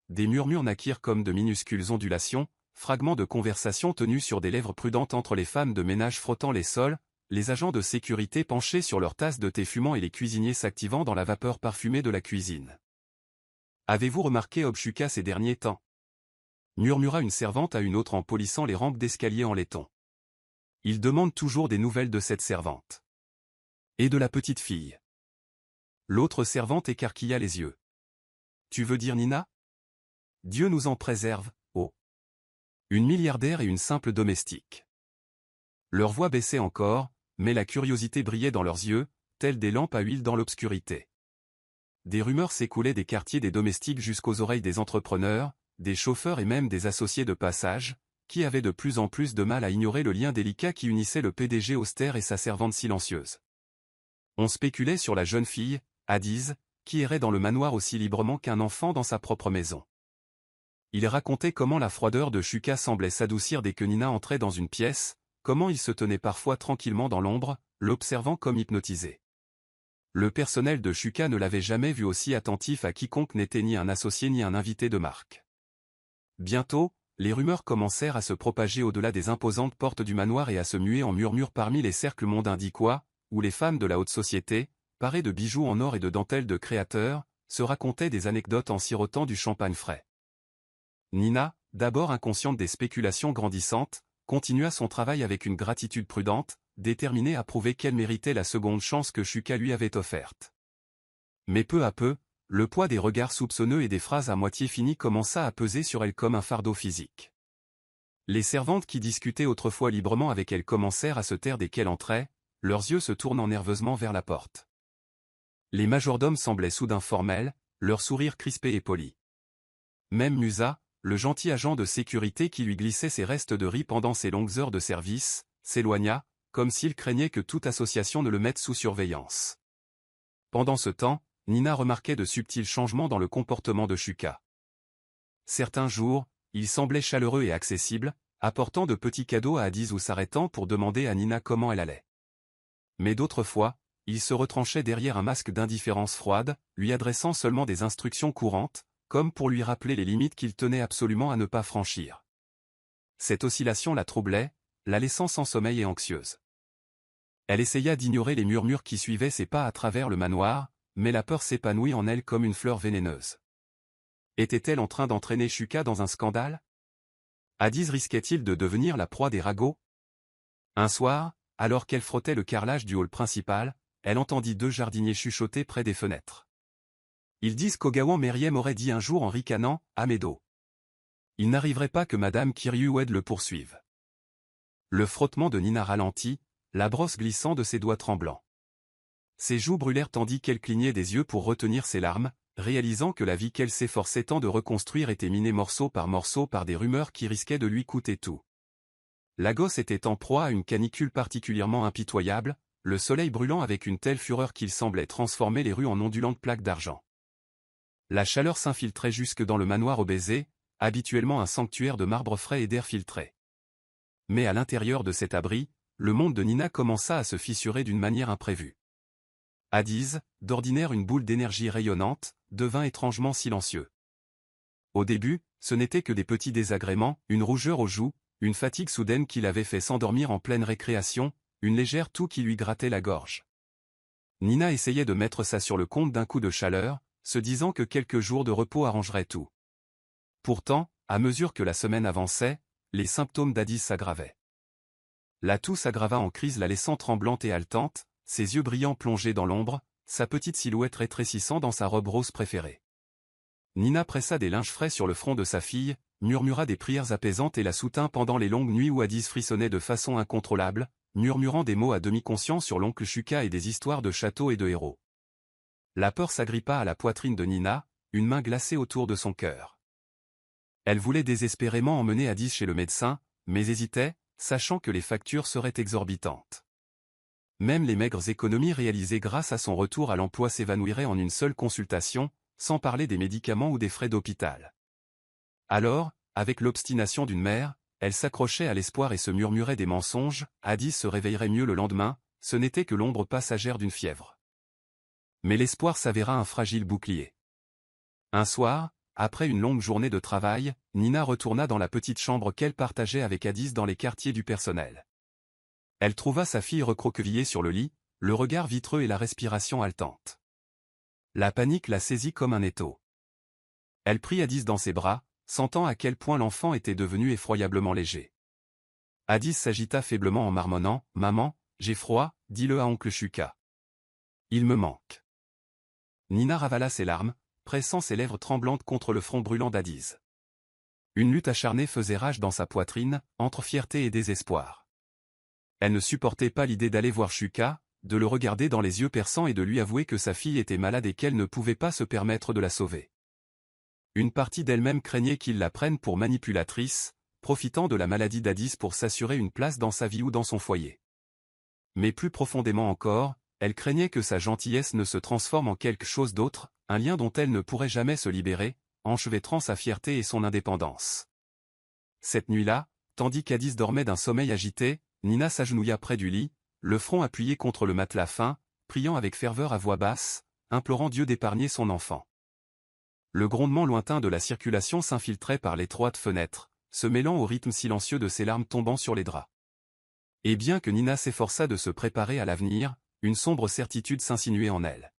Des murmures naquirent comme de minuscules ondulations, fragments de conversation tenus sur des lèvres prudentes entre les femmes de ménage frottant les sols, les agents de sécurité penchés sur leurs tasses de thé fumant et les cuisiniers s'activant dans la vapeur parfumée de la cuisine. « Avez-vous remarqué Obshuka ces derniers temps » murmura une servante à une autre en polissant les rampes d'escalier en laiton. « Il demande toujours des nouvelles de cette servante. » Et de la petite fille. L'autre servante écarquilla les yeux. « Tu veux dire Nina ? Dieu nous en préserve, oh. Une milliardaire et une simple domestique. » Leur voix baissait encore, mais la curiosité brillait dans leurs yeux, telles des lampes à huile dans l'obscurité. Des rumeurs s'écoulaient des quartiers des domestiques jusqu'aux oreilles des entrepreneurs, des chauffeurs et même des associés de passage, qui avaient de plus en plus de mal à ignorer le lien délicat qui unissait le PDG austère et sa servante silencieuse. On spéculait sur la jeune fille, Adiz, qui errait dans le manoir aussi librement qu'un enfant dans sa propre maison. Il racontait comment la froideur de Shuka semblait s'adoucir dès que Nina entrait dans une pièce, comment il se tenait parfois tranquillement dans l'ombre, l'observant comme hypnotisé. Le personnel de Shuka ne l'avait jamais vu aussi attentif à quiconque n'était ni un associé ni un invité de marque. Bientôt, les rumeurs commencèrent à se propager au-delà des imposantes portes du manoir et à se muer en murmures parmi les cercles mondains d'Iqua, où les femmes de la haute société, parées de bijoux en or et de dentelles de créateurs, se racontaient des anecdotes en sirotant du champagne frais. Nina, d'abord inconsciente des spéculations grandissantes, continua son travail avec une gratitude prudente, déterminée à prouver qu'elle méritait la seconde chance que Shuka lui avait offerte. Mais peu à peu, le poids des regards soupçonneux et des phrases à moitié finies commença à peser sur elle comme un fardeau physique. Les servantes qui discutaient autrefois librement avec elle commencèrent à se taire dès qu'elle entrait, leurs yeux se tournant nerveusement vers la porte. Les majordomes semblaient soudain formels, leur sourire crispé et poli. Même Musa, le gentil agent de sécurité qui lui glissait ses restes de riz pendant ses longues heures de service, s'éloigna, comme s'il craignait que toute association ne le mette sous surveillance. Pendant ce temps, Nina remarquait de subtils changements dans le comportement de Shuka. Certains jours, il semblait chaleureux et accessible, apportant de petits cadeaux à Addis ou s'arrêtant pour demander à Nina comment elle allait. Mais d'autres fois, il se retranchait derrière un masque d'indifférence froide, lui adressant seulement des instructions courantes, comme pour lui rappeler les limites qu'il tenait absolument à ne pas franchir. Cette oscillation la troublait, la laissant sans sommeil et anxieuse. Elle essaya d'ignorer les murmures qui suivaient ses pas à travers le manoir, mais la peur s'épanouit en elle comme une fleur vénéneuse. Était-elle en train d'entraîner Shuka dans un scandale? Addis risquait-il de devenir la proie des ragots? Un soir, alors qu'elle frottait le carrelage du hall principal, elle entendit deux jardiniers chuchoter près des fenêtres. Ils disent qu'Ogawan Meriem aurait dit un jour en ricanant, « Amedo. Il n'arriverait pas que Madame Kiryued le poursuive. » Le frottement de Nina ralentit, la brosse glissant de ses doigts tremblants. Ses joues brûlèrent tandis qu'elle clignait des yeux pour retenir ses larmes, réalisant que la vie qu'elle s'efforçait tant de reconstruire était minée morceau par des rumeurs qui risquaient de lui coûter tout. La gosse était en proie à une canicule particulièrement impitoyable, le soleil brûlant avec une telle fureur qu'il semblait transformer les rues en ondulantes plaques d'argent. La chaleur s'infiltrait jusque dans le manoir au baiser, habituellement un sanctuaire de marbre frais et d'air filtré. Mais à l'intérieur de cet abri, le monde de Nina commença à se fissurer d'une manière imprévue. Addis, d'ordinaire une boule d'énergie rayonnante, devint étrangement silencieux. Au début, ce n'était que des petits désagréments, une rougeur aux joues, une fatigue soudaine qui l'avait fait s'endormir en pleine récréation, une légère toux qui lui grattait la gorge. Nina essayait de mettre ça sur le compte d'un coup de chaleur, se disant que quelques jours de repos arrangeraient tout. Pourtant, à mesure que la semaine avançait, les symptômes d'Addis s'aggravaient. La toux s'aggrava en crise la laissant tremblante et haletante, ses yeux brillants plongés dans l'ombre, sa petite silhouette rétrécissant dans sa robe rose préférée. Nina pressa des linges frais sur le front de sa fille, murmura des prières apaisantes et la soutint pendant les longues nuits où Addis frissonnait de façon incontrôlable, murmurant des mots à demi-conscients sur l'oncle Shuka et des histoires de châteaux et de héros. La peur s'agrippa à la poitrine de Nina, une main glacée autour de son cœur. Elle voulait désespérément emmener Addis chez le médecin, mais hésitait, sachant que les factures seraient exorbitantes. Même les maigres économies réalisées grâce à son retour à l'emploi s'évanouiraient en une seule consultation, sans parler des médicaments ou des frais d'hôpital. Alors, avec l'obstination d'une mère, elle s'accrochait à l'espoir et se murmurait des mensonges, Addis se réveillerait mieux le lendemain, ce n'était que l'ombre passagère d'une fièvre. Mais l'espoir s'avéra un fragile bouclier. Un soir, après une longue journée de travail, Nina retourna dans la petite chambre qu'elle partageait avec Addis dans les quartiers du personnel. Elle trouva sa fille recroquevillée sur le lit, le regard vitreux et la respiration haletante. La panique la saisit comme un étau. Elle prit Addis dans ses bras, sentant à quel point l'enfant était devenu effroyablement léger. Addis s'agita faiblement en marmonnant, « Maman, j'ai froid, dis-le à oncle Shuka. Il me manque. » Nina ravala ses larmes, pressant ses lèvres tremblantes contre le front brûlant d'Addis. Une lutte acharnée faisait rage dans sa poitrine, entre fierté et désespoir. Elle ne supportait pas l'idée d'aller voir Shuka, de le regarder dans les yeux perçants et de lui avouer que sa fille était malade et qu'elle ne pouvait pas se permettre de la sauver. Une partie d'elle-même craignait qu'il la prenne pour manipulatrice, profitant de la maladie d'Addis pour s'assurer une place dans sa vie ou dans son foyer. Mais plus profondément encore, elle craignait que sa gentillesse ne se transforme en quelque chose d'autre, un lien dont elle ne pourrait jamais se libérer, enchevêtrant sa fierté et son indépendance. Cette nuit-là, tandis qu'Addis dormait d'un sommeil agité, Nina s'agenouilla près du lit, le front appuyé contre le matelas fin, priant avec ferveur à voix basse, implorant Dieu d'épargner son enfant. Le grondement lointain de la circulation s'infiltrait par l'étroite fenêtre, se mêlant au rythme silencieux de ses larmes tombant sur les draps. Et bien que Nina s'efforçât de se préparer à l'avenir, une sombre certitude s'insinuait en elle.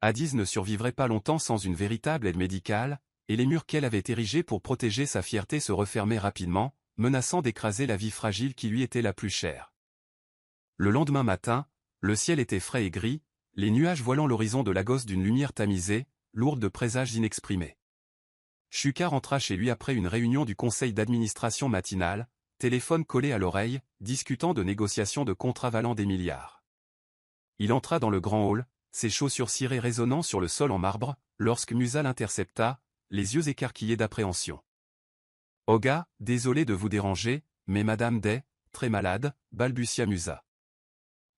Addis ne survivrait pas longtemps sans une véritable aide médicale, et les murs qu'elle avait érigés pour protéger sa fierté se refermaient rapidement, menaçant d'écraser la vie fragile qui lui était la plus chère. Le lendemain matin, le ciel était frais et gris, les nuages voilant l'horizon de Lagos d'une lumière tamisée, lourde de présages inexprimés. Shuka rentra chez lui après une réunion du conseil d'administration matinale, téléphone collé à l'oreille, discutant de négociations de contrats valant des milliards. Il entra dans le grand hall, ses chaussures cirées résonnant sur le sol en marbre, lorsque Musa l'intercepta, les yeux écarquillés d'appréhension. « Oga, désolé de vous déranger, mais Madame Day, très malade, balbutia Musa.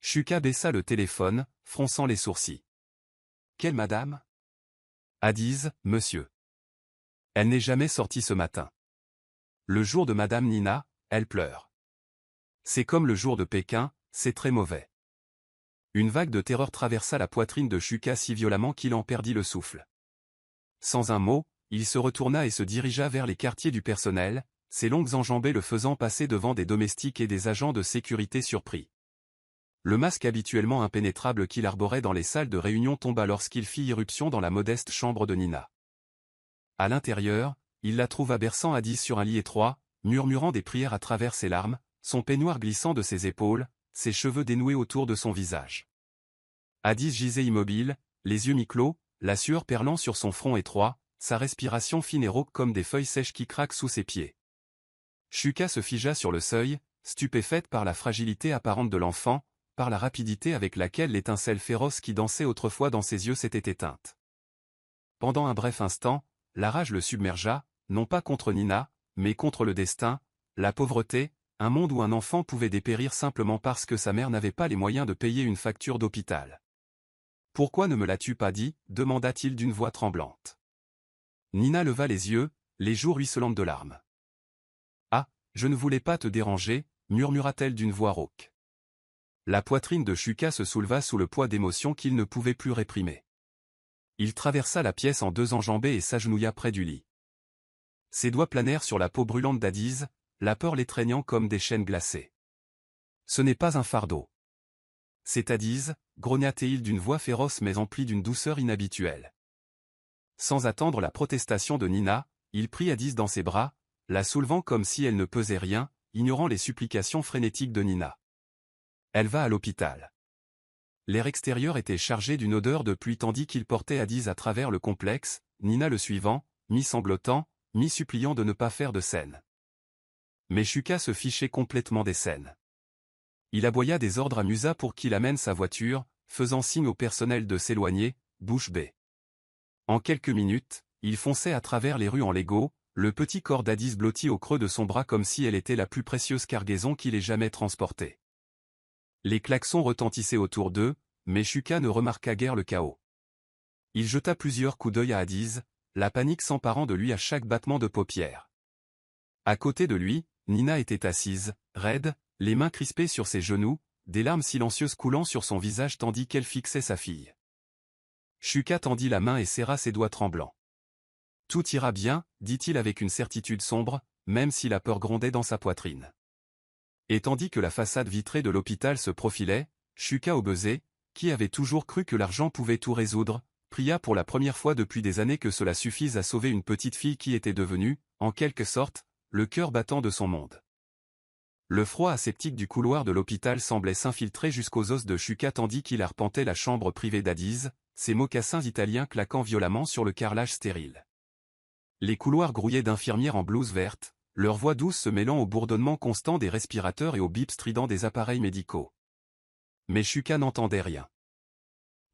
Shuka baissa le téléphone, fronçant les sourcils. « Quelle madame ?» Addis, monsieur. Elle n'est jamais sortie ce matin. Le jour de Madame Nina, elle pleure. C'est comme le jour de Pékin, c'est très mauvais. Une vague de terreur traversa la poitrine de Shuka si violemment qu'il en perdit le souffle. Sans un mot, il se retourna et se dirigea vers les quartiers du personnel, ses longues enjambées le faisant passer devant des domestiques et des agents de sécurité surpris. Le masque habituellement impénétrable qu'il arborait dans les salles de réunion tomba lorsqu'il fit irruption dans la modeste chambre de Nina. À l'intérieur, il la trouva berçant Addis sur un lit étroit, murmurant des prières à travers ses larmes, son peignoir glissant de ses épaules, ses cheveux dénoués autour de son visage. Addis gisait immobile, les yeux mi-clos, la sueur perlant sur son front étroit, sa respiration fine et rauque comme des feuilles sèches qui craquent sous ses pieds. Shuka se figea sur le seuil, stupéfaite par la fragilité apparente de l'enfant, par la rapidité avec laquelle l'étincelle féroce qui dansait autrefois dans ses yeux s'était éteinte. Pendant un bref instant, la rage le submergea, non pas contre Nina, mais contre le destin, la pauvreté, un monde où un enfant pouvait dépérir simplement parce que sa mère n'avait pas les moyens de payer une facture d'hôpital. « Pourquoi ne me l'as-tu pas dit ?» demanda-t-il d'une voix tremblante. Nina leva les yeux, les joues ruisselantes de larmes. « Ah, je ne voulais pas te déranger, » murmura-t-elle d'une voix rauque. La poitrine de Shuka se souleva sous le poids d'émotions qu'il ne pouvait plus réprimer. Il traversa la pièce en deux enjambées et s'agenouilla près du lit. Ses doigts planèrent sur la peau brûlante d'Addis, la peur l'étreignant comme des chaînes glacées. « Ce n'est pas un fardeau. C'est Addis, grogna-t-il d'une voix féroce mais emplie d'une douceur inhabituelle. Sans attendre la protestation de Nina, il prit Addis dans ses bras, la soulevant comme si elle ne pesait rien, ignorant les supplications frénétiques de Nina. Elle va à l'hôpital. L'air extérieur était chargé d'une odeur de pluie tandis qu'il portait Addis à travers le complexe, Nina le suivant, mi-sanglotant, mi-suppliant de ne pas faire de scène. Mais Shuka se fichait complètement des scènes. Il aboya des ordres à Musa pour qu'il amène sa voiture, faisant signe au personnel de s'éloigner, bouche bée. En quelques minutes, il fonçait à travers les rues en Lego, le petit corps d'Addis blotti au creux de son bras comme si elle était la plus précieuse cargaison qu'il ait jamais transportée. Les klaxons retentissaient autour d'eux, mais Shuka ne remarqua guère le chaos. Il jeta plusieurs coups d'œil à Addis, la panique s'emparant de lui à chaque battement de paupières. À côté de lui, Nina était assise, raide, les mains crispées sur ses genoux, des larmes silencieuses coulant sur son visage tandis qu'elle fixait sa fille. Shuka tendit la main et serra ses doigts tremblants. « Tout ira bien, » dit-il avec une certitude sombre, même si la peur grondait dans sa poitrine. Et tandis que la façade vitrée de l'hôpital se profilait, Shuka Obese, qui avait toujours cru que l'argent pouvait tout résoudre, pria pour la première fois depuis des années que cela suffise à sauver une petite fille qui était devenue, en quelque sorte, le cœur battant de son monde. Le froid aseptique du couloir de l'hôpital semblait s'infiltrer jusqu'aux os de Shuka tandis qu'il arpentait la chambre privée d'Addis, ses mocassins italiens claquant violemment sur le carrelage stérile. Les couloirs grouillaient d'infirmières en blouse verte, leur voix douce se mêlant au bourdonnement constant des respirateurs et au bip strident des appareils médicaux. Mais Shuka n'entendait rien.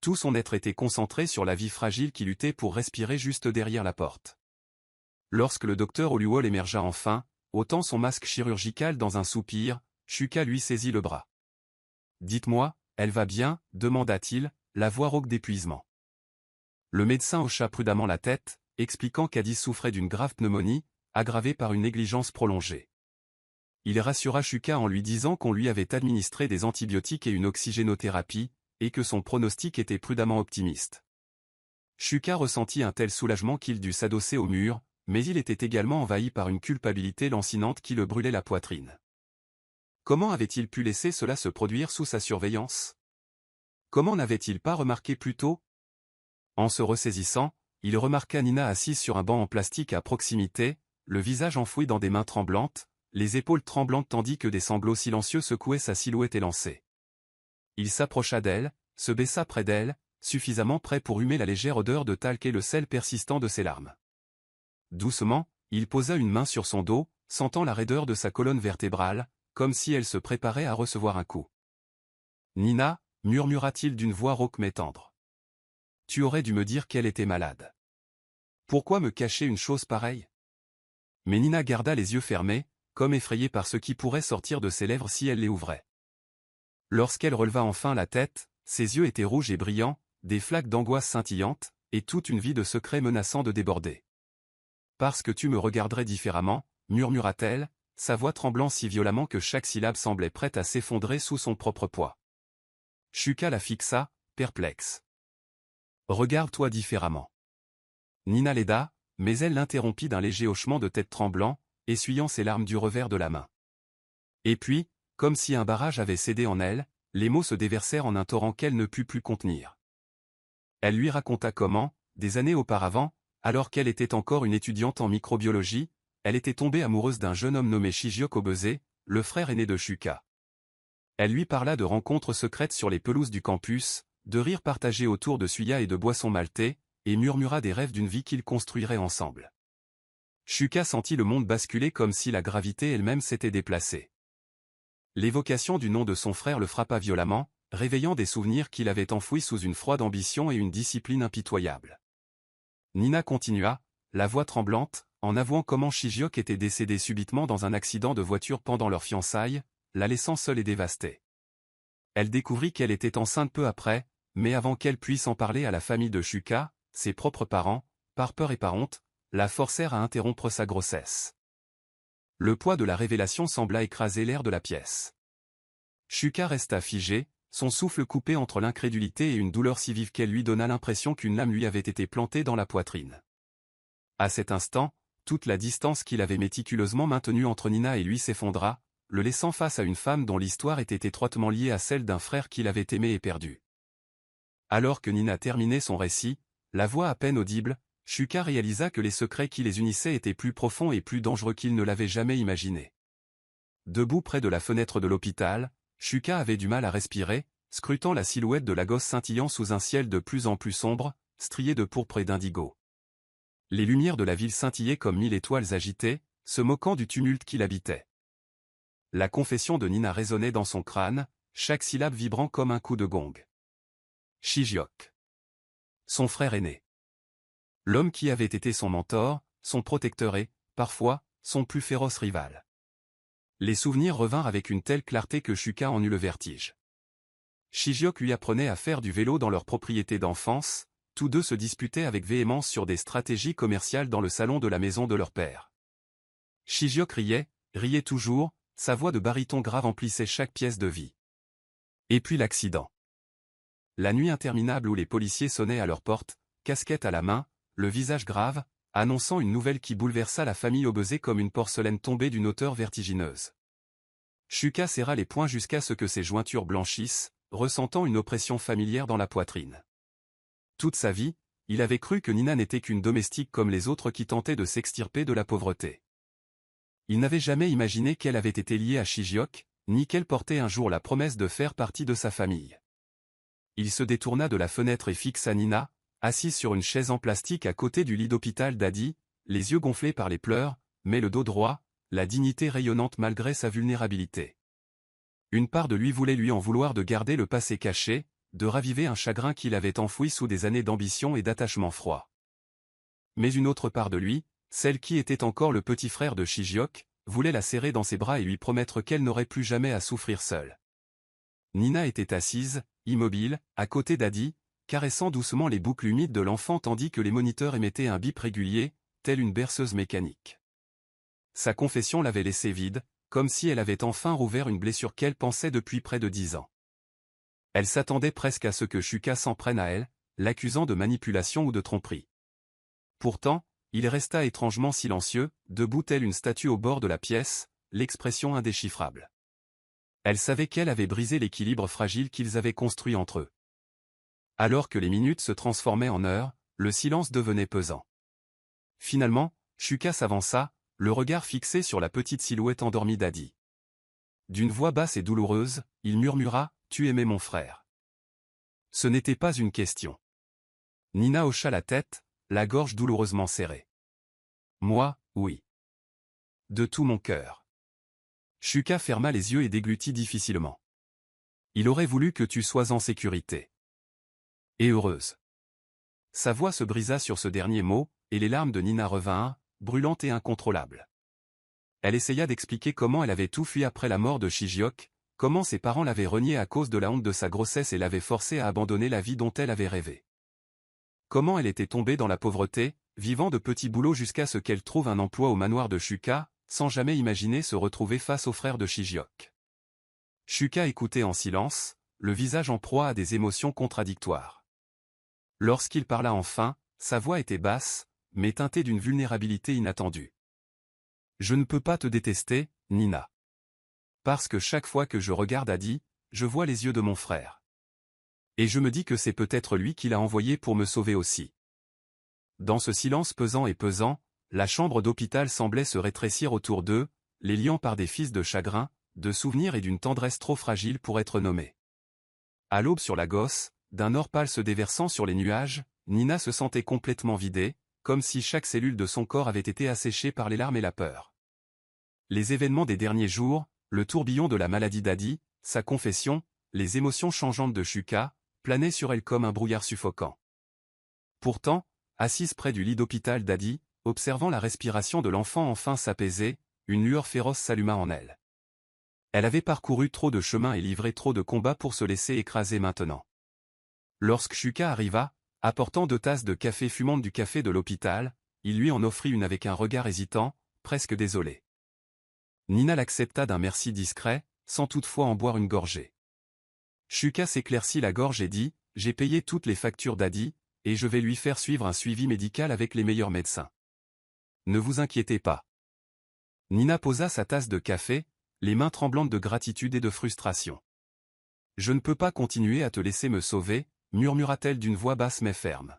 Tout son être était concentré sur la vie fragile qui luttait pour respirer juste derrière la porte. Lorsque le docteur Oluwol émergea enfin, ôtant son masque chirurgical dans un soupir, Shuka lui saisit le bras. « Dites-moi, elle va bien ?» demanda-t-il, la voix rauque d'épuisement. Le médecin hocha prudemment la tête, expliquant qu'Adi souffrait d'une grave pneumonie, aggravée par une négligence prolongée. Il rassura Shuka en lui disant qu'on lui avait administré des antibiotiques et une oxygénothérapie, et que son pronostic était prudemment optimiste. Shuka ressentit un tel soulagement qu'il dut s'adosser au mur, mais il était également envahi par une culpabilité lancinante qui le brûlait la poitrine. Comment avait-il pu laisser cela se produire sous sa surveillance? Comment n'avait-il pas remarqué plus tôt? En se ressaisissant, il remarqua Nina assise sur un banc en plastique à proximité, le visage enfoui dans des mains tremblantes, les épaules tremblantes tandis que des sanglots silencieux secouaient sa silhouette élancée. Il s'approcha d'elle, se baissa près d'elle, suffisamment près pour humer la légère odeur de talc et le sel persistant de ses larmes. Doucement, il posa une main sur son dos, sentant la raideur de sa colonne vertébrale, comme si elle se préparait à recevoir un coup. « Nina » murmura-t-il d'une voix rauque mais tendre. « Tu aurais dû me dire qu'elle était malade. Pourquoi me cacher une chose pareille ?» Mais Nina garda les yeux fermés, comme effrayée par ce qui pourrait sortir de ses lèvres si elle les ouvrait. Lorsqu'elle releva enfin la tête, ses yeux étaient rouges et brillants, des flaques d'angoisse scintillantes, et toute une vie de secrets menaçant de déborder. « Parce que tu me regarderais différemment, » murmura-t-elle, sa voix tremblant si violemment que chaque syllabe semblait prête à s'effondrer sous son propre poids. Shuka la fixa, perplexe. « Regarde-toi différemment. » Nina l'aida, mais elle l'interrompit d'un léger hochement de tête tremblant, essuyant ses larmes du revers de la main. Et puis, comme si un barrage avait cédé en elle, les mots se déversèrent en un torrent qu'elle ne put plus contenir. Elle lui raconta comment, des années auparavant, alors qu'elle était encore une étudiante en microbiologie, elle était tombée amoureuse d'un jeune homme nommé Shigeok Obese, le frère aîné de Shuka. Elle lui parla de rencontres secrètes sur les pelouses du campus, de rires partagés autour de suya et de boissons maltais, et murmura des rêves d'une vie qu'ils construiraient ensemble. Shuka sentit le monde basculer comme si la gravité elle-même s'était déplacée. L'évocation du nom de son frère le frappa violemment, réveillant des souvenirs qu'il avait enfouis sous une froide ambition et une discipline impitoyable. Nina continua, la voix tremblante, en avouant comment Shigeok était décédé subitement dans un accident de voiture pendant leur fiançailles, la laissant seule et dévastée. Elle découvrit qu'elle était enceinte peu après, mais avant qu'elle puisse en parler à la famille de Shuka, ses propres parents, par peur et par honte, la forcèrent à interrompre sa grossesse. Le poids de la révélation sembla écraser l'air de la pièce. Shuka resta figée, son souffle coupé entre l'incrédulité et une douleur si vive qu'elle lui donna l'impression qu'une lame lui avait été plantée dans la poitrine. À cet instant, toute la distance qu'il avait méticuleusement maintenue entre Nina et lui s'effondra, le laissant face à une femme dont l'histoire était étroitement liée à celle d'un frère qu'il avait aimé et perdu. Alors que Nina terminait son récit, la voix à peine audible, Shuka réalisa que les secrets qui les unissaient étaient plus profonds et plus dangereux qu'il ne l'avait jamais imaginé. Debout près de la fenêtre de l'hôpital, Shuka avait du mal à respirer, scrutant la silhouette de la gosse scintillant sous un ciel de plus en plus sombre, strié de pourpre et d'indigo. Les lumières de la ville scintillaient comme 1000 étoiles agitées, se moquant du tumulte qui l'habitait. La confession de Nina résonnait dans son crâne, chaque syllabe vibrant comme un coup de gong. Shigeok. Son frère aîné. L'homme qui avait été son mentor, son protecteur et, parfois, son plus féroce rival. Les souvenirs revinrent avec une telle clarté que Shuka en eut le vertige. Shigeok lui apprenait à faire du vélo dans leur propriété d'enfance, tous deux se disputaient avec véhémence sur des stratégies commerciales dans le salon de la maison de leur père. Shigeok riait toujours, sa voix de baryton grave emplissait chaque pièce de vie. Et puis l'accident. La nuit interminable où les policiers sonnaient à leur porte, casquette à la main, le visage grave, annonçant une nouvelle qui bouleversa la famille Obese comme une porcelaine tombée d'une hauteur vertigineuse. Shuka serra les poings jusqu'à ce que ses jointures blanchissent, ressentant une oppression familière dans la poitrine. Toute sa vie, il avait cru que Nina n'était qu'une domestique comme les autres qui tentaient de s'extirper de la pauvreté. Il n'avait jamais imaginé qu'elle avait été liée à Shigeok, ni qu'elle portait un jour la promesse de faire partie de sa famille. Il se détourna de la fenêtre et fixa Nina, assise sur une chaise en plastique à côté du lit d'hôpital d'Adi, les yeux gonflés par les pleurs, mais le dos droit, la dignité rayonnante malgré sa vulnérabilité. Une part de lui voulait lui en vouloir de garder le passé caché, de raviver un chagrin qu'il avait enfoui sous des années d'ambition et d'attachement froid. Mais une autre part de lui, celle qui était encore le petit frère de Shigeok, voulait la serrer dans ses bras et lui promettre qu'elle n'aurait plus jamais à souffrir seule. Nina était assise, immobile, à côté d'Adi, caressant doucement les boucles humides de l'enfant tandis que les moniteurs émettaient un bip régulier, telle une berceuse mécanique. Sa confession l'avait laissée vide, comme si elle avait enfin rouvert une blessure qu'elle pensait depuis près de 10 ans. Elle s'attendait presque à ce que Shuka s'en prenne à elle, l'accusant de manipulation ou de tromperie. Pourtant, il resta étrangement silencieux, debout tel une statue au bord de la pièce, l'expression indéchiffrable. Elle savait qu'elle avait brisé l'équilibre fragile qu'ils avaient construit entre eux. Alors que les minutes se transformaient en heures, le silence devenait pesant. Finalement, Shuka s'avança, le regard fixé sur la petite silhouette endormie d'Adi. D'une voix basse et douloureuse, il murmura « Tu aimais mon frère ». Ce n'était pas une question. Nina hocha la tête, la gorge douloureusement serrée. Moi, oui. De tout mon cœur. Shuka ferma les yeux et déglutit difficilement. Il aurait voulu que tu sois en sécurité. Et heureuse. Sa voix se brisa sur ce dernier mot, et les larmes de Nina revinrent, brûlantes et incontrôlables. Elle essaya d'expliquer comment elle avait tout fui après la mort de Shijiok, comment ses parents l'avaient reniée à cause de la honte de sa grossesse et l'avaient forcée à abandonner la vie dont elle avait rêvé. Comment elle était tombée dans la pauvreté, vivant de petits boulots jusqu'à ce qu'elle trouve un emploi au manoir de Shuka, sans jamais imaginer se retrouver face aux frères de Shijiok. Shuka écoutait en silence, le visage en proie à des émotions contradictoires. Lorsqu'il parla enfin, sa voix était basse, mais teintée d'une vulnérabilité inattendue. « Je ne peux pas te détester, Nina. Parce que chaque fois que je regarde Adi, je vois les yeux de mon frère. Et je me dis que c'est peut-être lui qui l'a envoyé pour me sauver aussi. » Dans ce silence pesant et pesant, la chambre d'hôpital semblait se rétrécir autour d'eux, les liant par des fils de chagrin, de souvenirs et d'une tendresse trop fragile pour être nommés. À l'aube sur la gosse, d'un or pâle se déversant sur les nuages, Nina se sentait complètement vidée, comme si chaque cellule de son corps avait été asséchée par les larmes et la peur. Les événements des derniers jours, le tourbillon de la maladie d'Adi, sa confession, les émotions changeantes de Shuka, planaient sur elle comme un brouillard suffocant. Pourtant, assise près du lit d'hôpital d'Adi, observant la respiration de l'enfant enfin s'apaiser, une lueur féroce s'alluma en elle. Elle avait parcouru trop de chemins et livré trop de combats pour se laisser écraser maintenant. Lorsque Shuka arriva, apportant 2 tasses de café fumantes du café de l'hôpital, il lui en offrit une avec un regard hésitant, presque désolé. Nina l'accepta d'un merci discret, sans toutefois en boire une gorgée. Shuka s'éclaircit la gorge et dit « J'ai payé toutes les factures d'Adi, et je vais lui faire suivre un suivi médical avec les meilleurs médecins. Ne vous inquiétez pas. » Nina posa sa tasse de café, les mains tremblantes de gratitude et de frustration. « Je ne peux pas continuer à te laisser me sauver, » murmura-t-elle d'une voix basse mais ferme.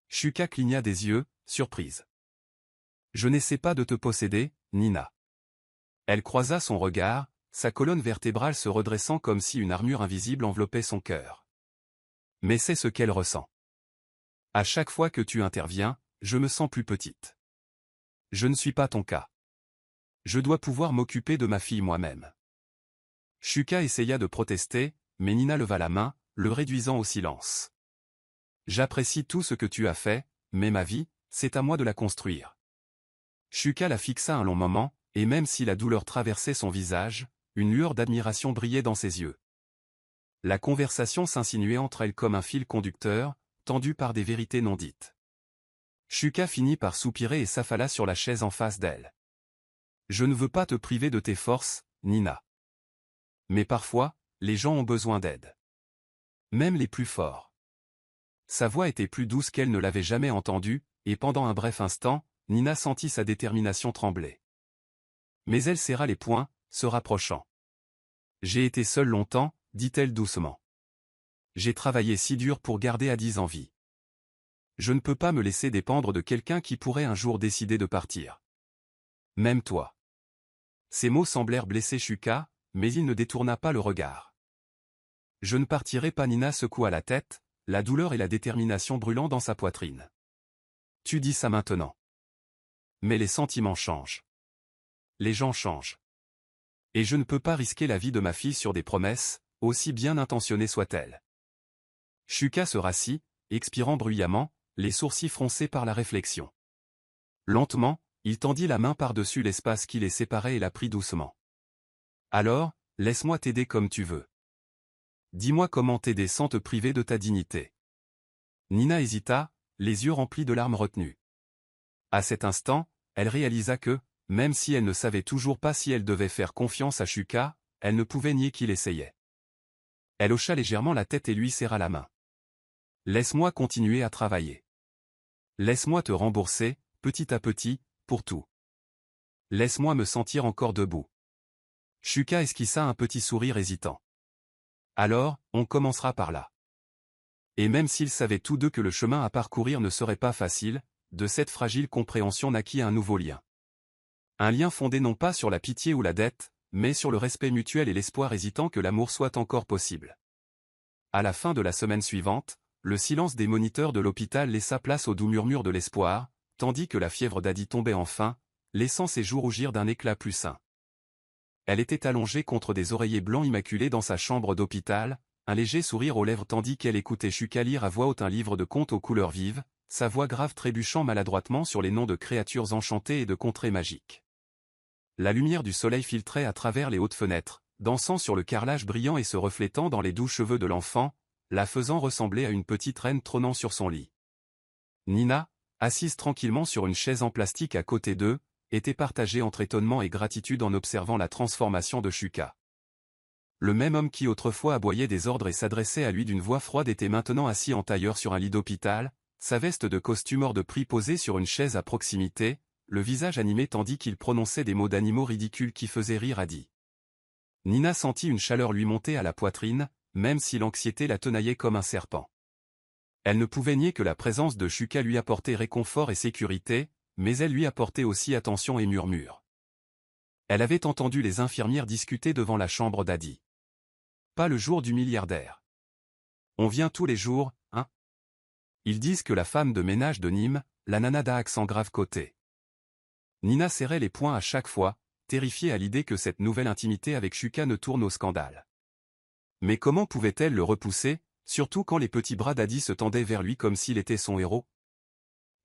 Shuka cligna des yeux, surprise. « Je n'essaie pas de te posséder, Nina. » Elle croisa son regard, sa colonne vertébrale se redressant comme si une armure invisible enveloppait son cœur. « Mais c'est ce qu'elle ressent. À chaque fois que tu interviens, je me sens plus petite. Je ne suis pas ton cas. Je dois pouvoir m'occuper de ma fille moi-même. » Shuka essaya de protester, mais Nina leva la main, le réduisant au silence. « J'apprécie tout ce que tu as fait, mais ma vie, c'est à moi de la construire. » Shuka la fixa un long moment, et même si la douleur traversait son visage, une lueur d'admiration brillait dans ses yeux. La conversation s'insinuait entre elles comme un fil conducteur, tendu par des vérités non dites. Shuka finit par soupirer et s'affala sur la chaise en face d'elle. « Je ne veux pas te priver de tes forces, Nina. Mais parfois, les gens ont besoin d'aide. Même les plus forts. » Sa voix était plus douce qu'elle ne l'avait jamais entendue, et pendant un bref instant, Nina sentit sa détermination trembler. Mais elle serra les poings, se rapprochant. « J'ai été seule longtemps, » dit-elle doucement. « J'ai travaillé si dur pour garder Adi en vie. Je ne peux pas me laisser dépendre de quelqu'un qui pourrait un jour décider de partir. Même toi. » Ces mots semblèrent blesser Shuka, mais il ne détourna pas le regard. « Je ne partirai pas. » Nina secoua la tête, la douleur et la détermination brûlant dans sa poitrine. « Tu dis ça maintenant. Mais les sentiments changent. Les gens changent. Et je ne peux pas risquer la vie de ma fille sur des promesses, aussi bien intentionnées soient-elles. » Shuka se rassit, expirant bruyamment, les sourcils froncés par la réflexion. Lentement, il tendit la main par-dessus l'espace qui les séparait et la prit doucement. « Alors, laisse-moi t'aider comme tu veux. Dis-moi comment t'aider sans te priver de ta dignité. » Nina hésita, les yeux remplis de larmes retenues. À cet instant, elle réalisa que, même si elle ne savait toujours pas si elle devait faire confiance à Shuka, elle ne pouvait nier qu'il essayait. Elle hocha légèrement la tête et lui serra la main. « Laisse-moi continuer à travailler. Laisse-moi te rembourser, petit à petit, pour tout. Laisse-moi me sentir encore debout. » Shuka esquissa un petit sourire hésitant. « Alors, on commencera par là. » Et même s'ils savaient tous deux que le chemin à parcourir ne serait pas facile, de cette fragile compréhension naquit un nouveau lien. Un lien fondé non pas sur la pitié ou la dette, mais sur le respect mutuel et l'espoir hésitant que l'amour soit encore possible. À la fin de la semaine suivante, le silence des moniteurs de l'hôpital laissa place au doux murmure de l'espoir, tandis que la fièvre d'Adi tombait enfin, laissant ses joues rougir d'un éclat plus sain. Elle était allongée contre des oreillers blancs immaculés dans sa chambre d'hôpital, un léger sourire aux lèvres tandis qu'elle écoutait Shuka lire à voix haute un livre de contes aux couleurs vives, sa voix grave trébuchant maladroitement sur les noms de créatures enchantées et de contrées magiques. La lumière du soleil filtrait à travers les hautes fenêtres, dansant sur le carrelage brillant et se reflétant dans les doux cheveux de l'enfant, la faisant ressembler à une petite reine trônant sur son lit. Nina, assise tranquillement sur une chaise en plastique à côté d'eux, était partagée entre étonnement et gratitude en observant la transformation de Shuka. Le même homme qui autrefois aboyait des ordres et s'adressait à lui d'une voix froide était maintenant assis en tailleur sur un lit d'hôpital, sa veste de costume hors de prix posée sur une chaise à proximité, le visage animé tandis qu'il prononçait des mots d'animaux ridicules qui faisaient rire Adi. Nina sentit une chaleur lui monter à la poitrine, même si l'anxiété la tenaillait comme un serpent. Elle ne pouvait nier que la présence de Shuka lui apportait réconfort et sécurité, mais elle lui apportait aussi attention et murmures. Elle avait entendu les infirmières discuter devant la chambre d'Adi. Pas le jour du milliardaire. On vient tous les jours, hein? Ils disent que la femme de ménage de Nîmes, la nana d'à accent grave côté. Nina serrait les poings à chaque fois, terrifiée à l'idée que cette nouvelle intimité avec Shuka ne tourne au scandale. Mais comment pouvait-elle le repousser, surtout quand les petits bras d'Adi se tendaient vers lui comme s'il était son héros?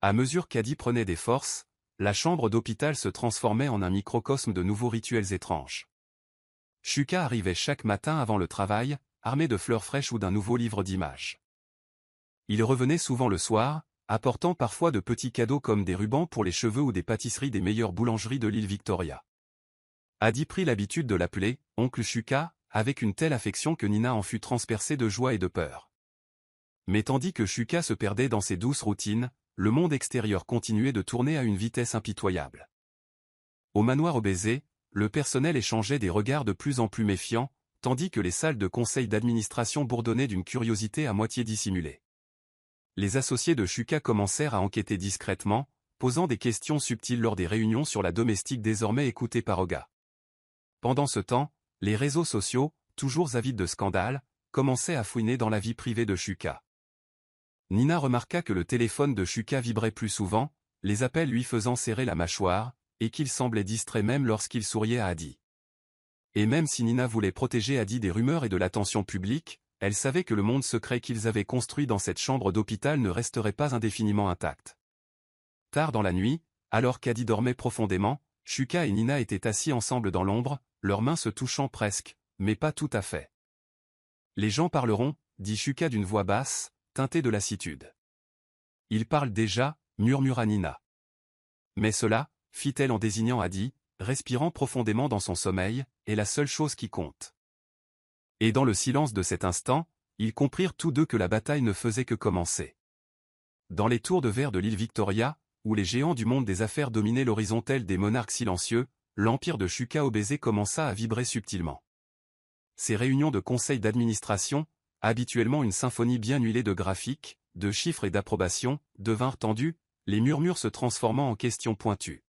À mesure qu'Adi prenait des forces, la chambre d'hôpital se transformait en un microcosme de nouveaux rituels étranges. Shuka arrivait chaque matin avant le travail, armé de fleurs fraîches ou d'un nouveau livre d'images. Il revenait souvent le soir, apportant parfois de petits cadeaux comme des rubans pour les cheveux ou des pâtisseries des meilleures boulangeries de l'île Victoria. Adi prit l'habitude de l'appeler « Oncle Shuka », avec une telle affection que Nina en fut transpercée de joie et de peur. Mais tandis que Shuka se perdait dans ses douces routines, le monde extérieur continuait de tourner à une vitesse impitoyable. Au manoir au baiser, le personnel échangeait des regards de plus en plus méfiants, tandis que les salles de conseil d'administration bourdonnaient d'une curiosité à moitié dissimulée. Les associés de Shuka commencèrent à enquêter discrètement, posant des questions subtiles lors des réunions sur la domestique désormais écoutée par Oga. Pendant ce temps, les réseaux sociaux, toujours avides de scandales, commençaient à fouiner dans la vie privée de Shuka. Nina remarqua que le téléphone de Shuka vibrait plus souvent, les appels lui faisant serrer la mâchoire, et qu'il semblait distrait même lorsqu'il souriait à Adi. Et même si Nina voulait protéger Adi des rumeurs et de l'attention publique, elle savait que le monde secret qu'ils avaient construit dans cette chambre d'hôpital ne resterait pas indéfiniment intact. Tard dans la nuit, alors qu'Adi dormait profondément, Shuka et Nina étaient assis ensemble dans l'ombre, leurs mains se touchant presque, mais pas tout à fait. « Les gens parleront », dit Shuka d'une voix basse, teintée de lassitude. « Ils parlent déjà », murmura Nina. « Mais cela, » fit-elle en désignant Adi, respirant profondément dans son sommeil, est la seule chose qui compte. Et dans le silence de cet instant, ils comprirent tous deux que la bataille ne faisait que commencer. Dans les tours de verre de l'île Victoria, où les géants du monde des affaires dominaient l'horizontelle des monarques silencieux, l'empire de Shuka au baiser commença à vibrer subtilement. Ces réunions de conseil d'administration, habituellement une symphonie bien huilée de graphiques, de chiffres et d'approbation, devinrent tendues, les murmures se transformant en questions pointues.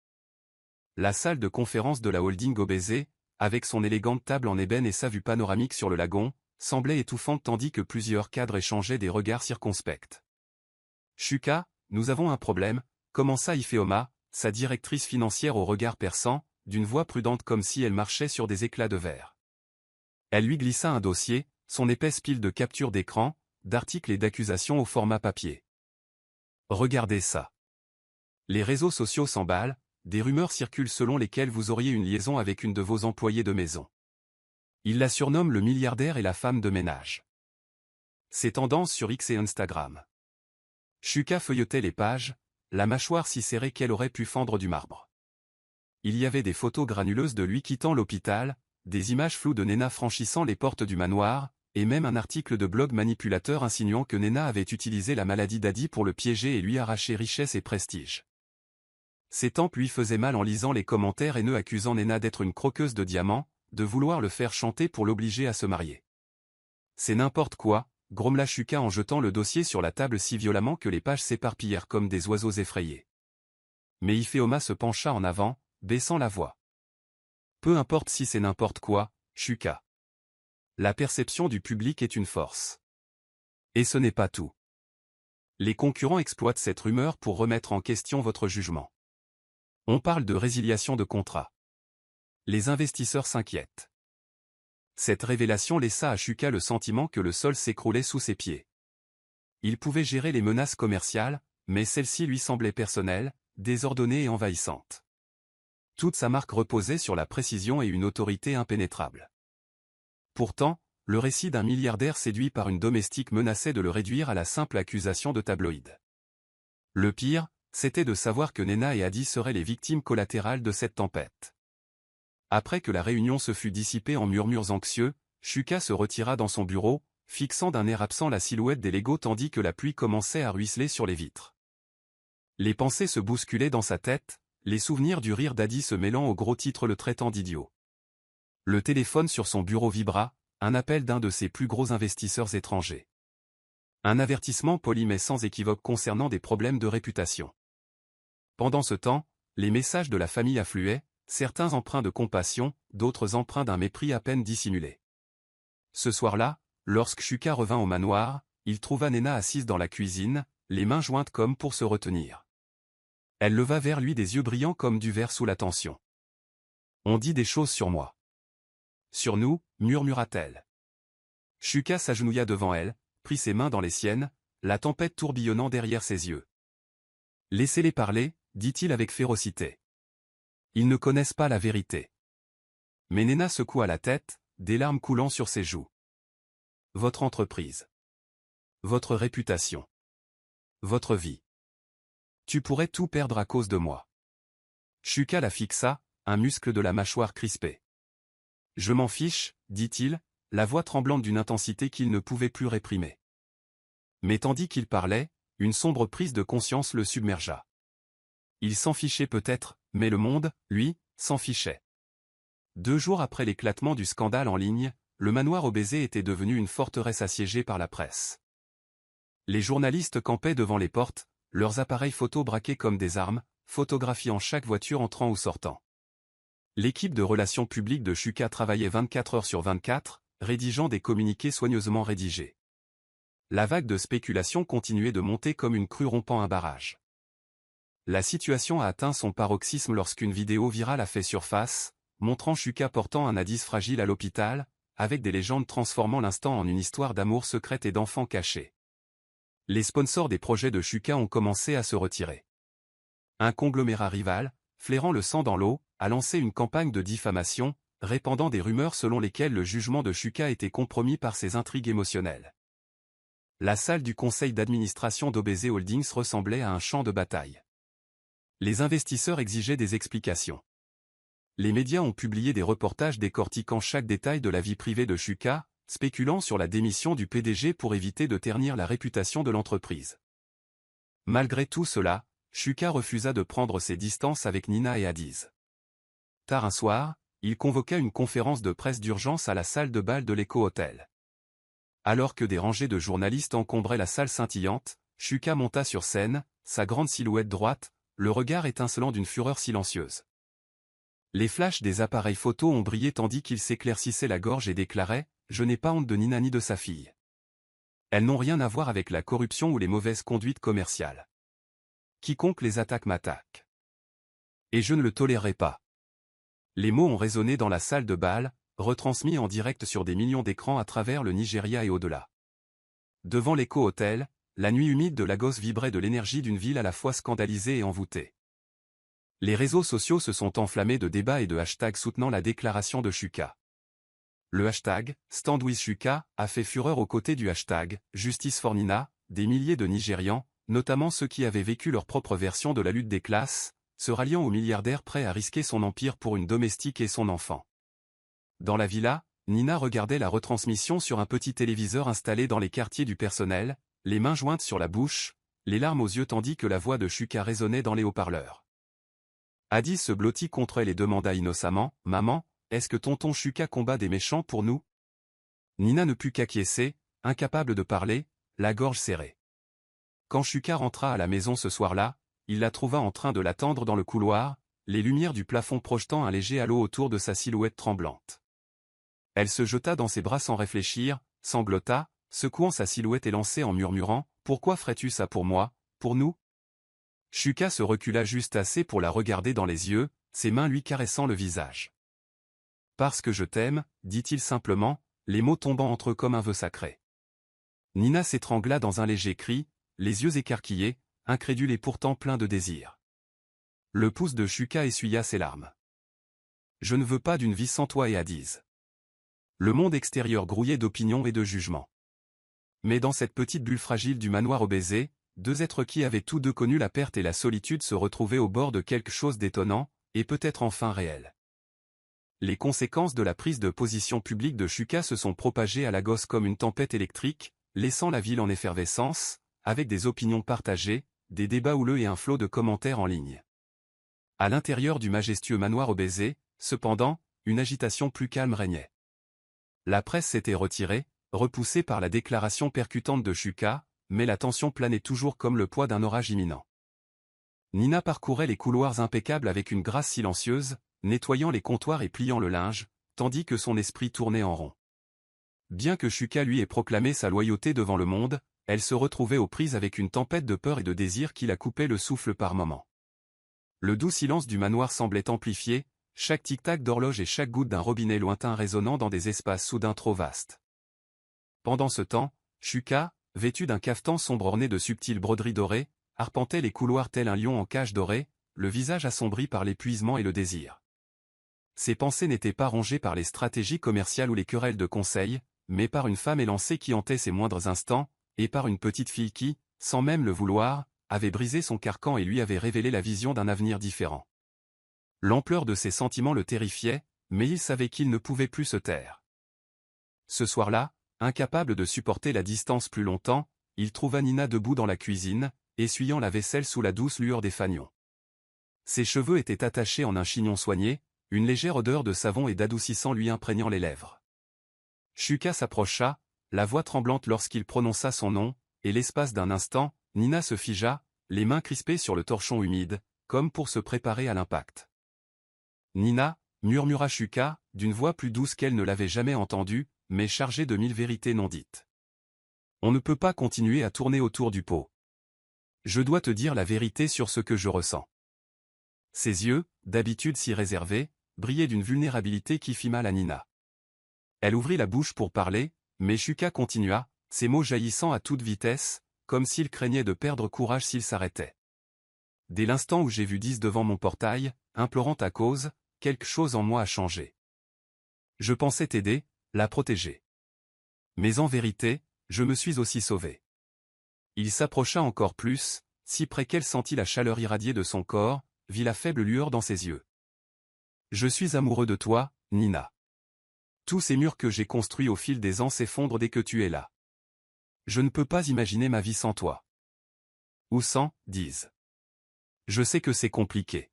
La salle de conférence de la holding au baiser, avec son élégante table en ébène et sa vue panoramique sur le lagon, semblait étouffante tandis que plusieurs cadres échangeaient des regards circonspects. « Shuka, nous avons un problème », commença Ifeoma, sa directrice financière au regard perçant, d'une voix prudente comme si elle marchait sur des éclats de verre. Elle lui glissa un dossier, son épaisse pile de captures d'écran, d'articles et d'accusations au format papier. « Regardez ça. Les réseaux sociaux s'emballent, des rumeurs circulent selon lesquelles vous auriez une liaison avec une de vos employées de maison. Ils la surnomment le milliardaire et la femme de ménage. C'est tendance sur X et Instagram. Shuka feuilletait les pages, la mâchoire si serrée qu'elle aurait pu fendre du marbre. Il y avait des photos granuleuses de lui quittant l'hôpital, des images floues de Nena franchissant les portes du manoir, et même un article de blog manipulateur insinuant que Nena avait utilisé la maladie d'Adi pour le piéger et lui arracher richesse et prestige. Ses tempes lui faisaient mal en lisant les commentaires haineux accusant Nena d'être une croqueuse de diamants, de vouloir le faire chanter pour l'obliger à se marier. C'est n'importe quoi, grommela Shuka en jetant le dossier sur la table si violemment que les pages s'éparpillèrent comme des oiseaux effrayés. Mais Ifeoma se pencha en avant, baissant la voix. Peu importe si c'est n'importe quoi, Shuka. La perception du public est une force. Et ce n'est pas tout. Les concurrents exploitent cette rumeur pour remettre en question votre jugement. On parle de résiliation de contrat. Les investisseurs s'inquiètent. Cette révélation laissa à Shuka le sentiment que le sol s'écroulait sous ses pieds. Il pouvait gérer les menaces commerciales, mais celles-ci lui semblaient personnelles, désordonnées et envahissantes. Toute sa marque reposait sur la précision et une autorité impénétrable. Pourtant, le récit d'un milliardaire séduit par une domestique menaçait de le réduire à la simple accusation de tabloïd. Le pire, c'était de savoir que Nena et Adi seraient les victimes collatérales de cette tempête. Après que la réunion se fut dissipée en murmures anxieux, Shuka se retira dans son bureau, fixant d'un air absent la silhouette des Legos tandis que la pluie commençait à ruisseler sur les vitres. Les pensées se bousculaient dans sa tête, les souvenirs du rire d'Adi se mêlant au gros titre le traitant d'idiot. Le téléphone sur son bureau vibra, un appel d'un de ses plus gros investisseurs étrangers. Un avertissement poli mais sans équivoque concernant des problèmes de réputation. Pendant ce temps, les messages de la famille affluaient, certains empreints de compassion, d'autres empreints d'un mépris à peine dissimulé. Ce soir-là, lorsque Shuka revint au manoir, il trouva Nena assise dans la cuisine, les mains jointes comme pour se retenir. Elle leva vers lui des yeux brillants comme du verre sous la tension. « On dit des choses sur moi. »« Sur nous » murmura-t-elle. Shuka s'agenouilla devant elle, prit ses mains dans les siennes, la tempête tourbillonnant derrière ses yeux. « Laissez-les parler, dit-il avec férocité. Ils ne connaissent pas la vérité. » Mais Nena secoua la tête, des larmes coulant sur ses joues. « Votre entreprise. Votre réputation. Votre vie. Tu pourrais tout perdre à cause de moi. » Shuka la fixa, un muscle de la mâchoire crispé. « Je m'en fiche, dit-il, la voix tremblante d'une intensité qu'il ne pouvait plus réprimer. Mais tandis qu'il parlait, une sombre prise de conscience le submergea. Il s'en fichait peut-être, mais le monde, lui, s'en fichait. 2 jours après l'éclatement du scandale en ligne, le manoir au baiser était devenu une forteresse assiégée par la presse. Les journalistes campaient devant les portes, leurs appareils photo braqués comme des armes, photographiant chaque voiture entrant ou sortant. L'équipe de relations publiques de Shuka travaillait 24 heures sur 24, rédigeant des communiqués soigneusement rédigés. La vague de spéculation continuait de monter comme une crue rompant un barrage. La situation a atteint son paroxysme lorsqu'une vidéo virale a fait surface, montrant Shuka portant un Adis fragile à l'hôpital, avec des légendes transformant l'instant en une histoire d'amour secrète et d'enfants cachés. Les sponsors des projets de Shuka ont commencé à se retirer. Un conglomérat rival, flairant le sang dans l'eau, a lancé une campagne de diffamation, répandant des rumeurs selon lesquelles le jugement de Shuka était compromis par ses intrigues émotionnelles. La salle du conseil d'administration d'Obese Holdings ressemblait à un champ de bataille. Les investisseurs exigeaient des explications. Les médias ont publié des reportages décortiquant chaque détail de la vie privée de Shuka, spéculant sur la démission du PDG pour éviter de ternir la réputation de l'entreprise. Malgré tout cela, Shuka refusa de prendre ses distances avec Nina et Adiz. Tard un soir, il convoqua une conférence de presse d'urgence à la salle de bal de l'Eco Hotel. Alors que des rangées de journalistes encombraient la salle scintillante, Shuka monta sur scène, sa grande silhouette droite, le regard étincelant d'une fureur silencieuse. Les flashs des appareils photo ont brillé tandis qu'il s'éclaircissait la gorge et déclarait « Je n'ai pas honte de Nina ni de sa fille. Elles n'ont rien à voir avec la corruption ou les mauvaises conduites commerciales. Quiconque les attaque m'attaque. Et je ne le tolérerai pas. » Les mots ont résonné dans la salle de bal, retransmis en direct sur des millions d'écrans à travers le Nigeria et au-delà. Devant l'Eco Hotel, la nuit humide de Lagos vibrait de l'énergie d'une ville à la fois scandalisée et envoûtée. Les réseaux sociaux se sont enflammés de débats et de hashtags soutenant la déclaration de Shuka. Le hashtag « StandWithShuka » a fait fureur aux côtés du hashtag « Justice for Nina », des milliers de Nigérians, notamment ceux qui avaient vécu leur propre version de la lutte des classes, se ralliant au milliardaire prêt à risquer son empire pour une domestique et son enfant. Dans la villa, Nina regardait la retransmission sur un petit téléviseur installé dans les quartiers du personnel, les mains jointes sur la bouche, les larmes aux yeux tandis que la voix de Shuka résonnait dans les haut-parleurs. Addis se blottit contre elle et demanda innocemment, « Maman, est-ce que tonton Shuka combat des méchants pour nous ?» Nina ne put qu'acquiescer, incapable de parler, la gorge serrée. Quand Shuka rentra à la maison ce soir-là, il la trouva en train de l'attendre dans le couloir, les lumières du plafond projetant un léger halo autour de sa silhouette tremblante. Elle se jeta dans ses bras sans réfléchir, sanglota, secouant sa silhouette élancée en murmurant « Pourquoi ferais-tu ça pour moi, pour nous ?» Shuka se recula juste assez pour la regarder dans les yeux, ses mains lui caressant le visage. « Parce que je t'aime », dit-il simplement, les mots tombant entre eux comme un vœu sacré. Nina s'étrangla dans un léger cri, les yeux écarquillés, incrédule et pourtant plein de désir. Le pouce de Shuka essuya ses larmes. « Je ne veux pas d'une vie sans toi et Addis. » Le monde extérieur grouillait d'opinions et de jugements. Mais dans cette petite bulle fragile du manoir au baiser, deux êtres qui avaient tous deux connu la perte et la solitude se retrouvaient au bord de quelque chose d'étonnant, et peut-être enfin réel. Les conséquences de la prise de position publique de Shuka se sont propagées à la gosse comme une tempête électrique, laissant la ville en effervescence, avec des opinions partagées, des débats houleux et un flot de commentaires en ligne. À l'intérieur du majestueux manoir au baiser, cependant, une agitation plus calme régnait. La presse s'était retirée, repoussée par la déclaration percutante de Shuka, mais la tension planait toujours comme le poids d'un orage imminent. Nina parcourait les couloirs impeccables avec une grâce silencieuse, nettoyant les comptoirs et pliant le linge, tandis que son esprit tournait en rond. Bien que Shuka lui ait proclamé sa loyauté devant le monde, elle se retrouvait aux prises avec une tempête de peur et de désir qui la coupait le souffle par moments. Le doux silence du manoir semblait amplifié, chaque tic-tac d'horloge et chaque goutte d'un robinet lointain résonnant dans des espaces soudain trop vastes. Pendant ce temps, Shuka, vêtu d'un cafetan sombre orné de subtiles broderies dorées, arpentait les couloirs tel un lion en cage dorée, le visage assombri par l'épuisement et le désir. Ses pensées n'étaient pas rongées par les stratégies commerciales ou les querelles de conseil, mais par une femme élancée qui hantait ses moindres instants, et par une petite fille qui, sans même le vouloir, avait brisé son carcan et lui avait révélé la vision d'un avenir différent. L'ampleur de ses sentiments le terrifiait, mais il savait qu'il ne pouvait plus se taire. Ce soir-là, incapable de supporter la distance plus longtemps, il trouva Nina debout dans la cuisine, essuyant la vaisselle sous la douce lueur des fanions. Ses cheveux étaient attachés en un chignon soigné, une légère odeur de savon et d'adoucissant lui imprégnant les lèvres. Shuka s'approcha, la voix tremblante lorsqu'il prononça son nom, et l'espace d'un instant, Nina se figea, les mains crispées sur le torchon humide, comme pour se préparer à l'impact. « Nina » murmura Shuka, d'une voix plus douce qu'elle ne l'avait jamais entendue, mais chargée de 1000 vérités non dites. « On ne peut pas continuer à tourner autour du pot. Je dois te dire la vérité sur ce que je ressens. » Ses yeux, d'habitude si réservés, brillaient d'une vulnérabilité qui fit mal à Nina. Elle ouvrit la bouche pour parler, mais Shuka continua, ses mots jaillissant à toute vitesse, comme s'il craignait de perdre courage s'il s'arrêtait. « Dès l'instant où j'ai vu Addis devant mon portail, implorant ta cause, quelque chose en moi a changé. Je pensais t'aider, la protéger. Mais en vérité, je me suis aussi sauvé. » Il s'approcha encore plus, si près qu'elle sentit la chaleur irradier de son corps, vit la faible lueur dans ses yeux. « Je suis amoureux de toi, Nina. Tous ces murs que j'ai construits au fil des ans s'effondrent dès que tu es là. Je ne peux pas imaginer ma vie sans toi. Ou sans, Addis. Je sais que c'est compliqué.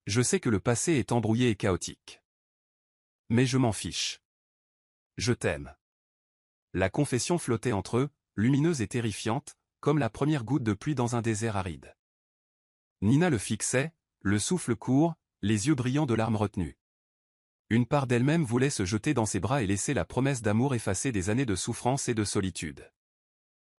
Je sais que le passé est embrouillé et chaotique. Mais je m'en fiche. Je t'aime. » La confession flottait entre eux, lumineuse et terrifiante, comme la première goutte de pluie dans un désert aride. Nina le fixait, le souffle court, les yeux brillants de larmes retenues. Une part d'elle-même voulait se jeter dans ses bras et laisser la promesse d'amour effacer des années de souffrance et de solitude.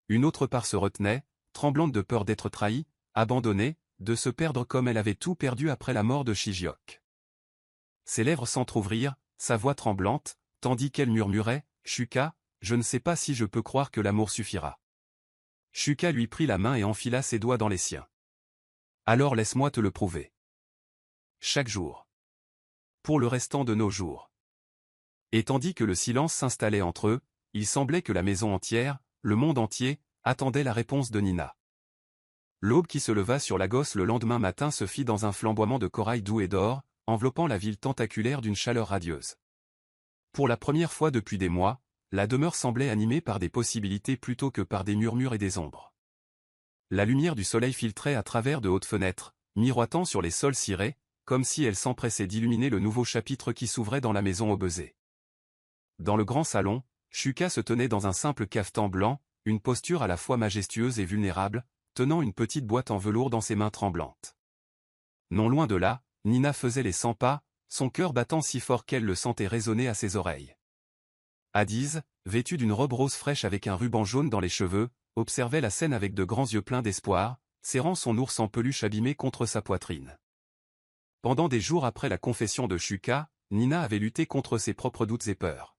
Une autre part se retenait, tremblante de peur d'être trahie, abandonnée, de se perdre comme elle avait tout perdu après la mort de Shijiok. Ses lèvres s'entr'ouvrirent, sa voix tremblante, tandis qu'elle murmurait « Shuka, je ne sais pas si je peux croire que l'amour suffira. » Shuka lui prit la main et enfila ses doigts dans les siens. « Alors laisse-moi te le prouver. Chaque jour. Pour le restant de nos jours. » Et tandis que le silence s'installait entre eux, il semblait que la maison entière, le monde entier, attendait la réponse de Nina. L'aube qui se leva sur Lagos le lendemain matin se fit dans un flamboiement de corail doux et d'or, enveloppant la ville tentaculaire d'une chaleur radieuse. Pour la première fois depuis des mois, la demeure semblait animée par des possibilités plutôt que par des murmures et des ombres. La lumière du soleil filtrait à travers de hautes fenêtres, miroitant sur les sols cirés, comme si elle s'empressait d'illuminer le nouveau chapitre qui s'ouvrait dans la maison Obezé. Dans le grand salon, Shuka se tenait dans un simple cafetan blanc, une posture à la fois majestueuse et vulnérable, tenant une petite boîte en velours dans ses mains tremblantes. Non loin de là, Nina faisait les 100 pas, son cœur battant si fort qu'elle le sentait résonner à ses oreilles. Adiz, vêtue d'une robe rose fraîche avec un ruban jaune dans les cheveux, observait la scène avec de grands yeux pleins d'espoir, serrant son ours en peluche abîmé contre sa poitrine. Pendant des jours après la confession de Shuka, Nina avait lutté contre ses propres doutes et peurs.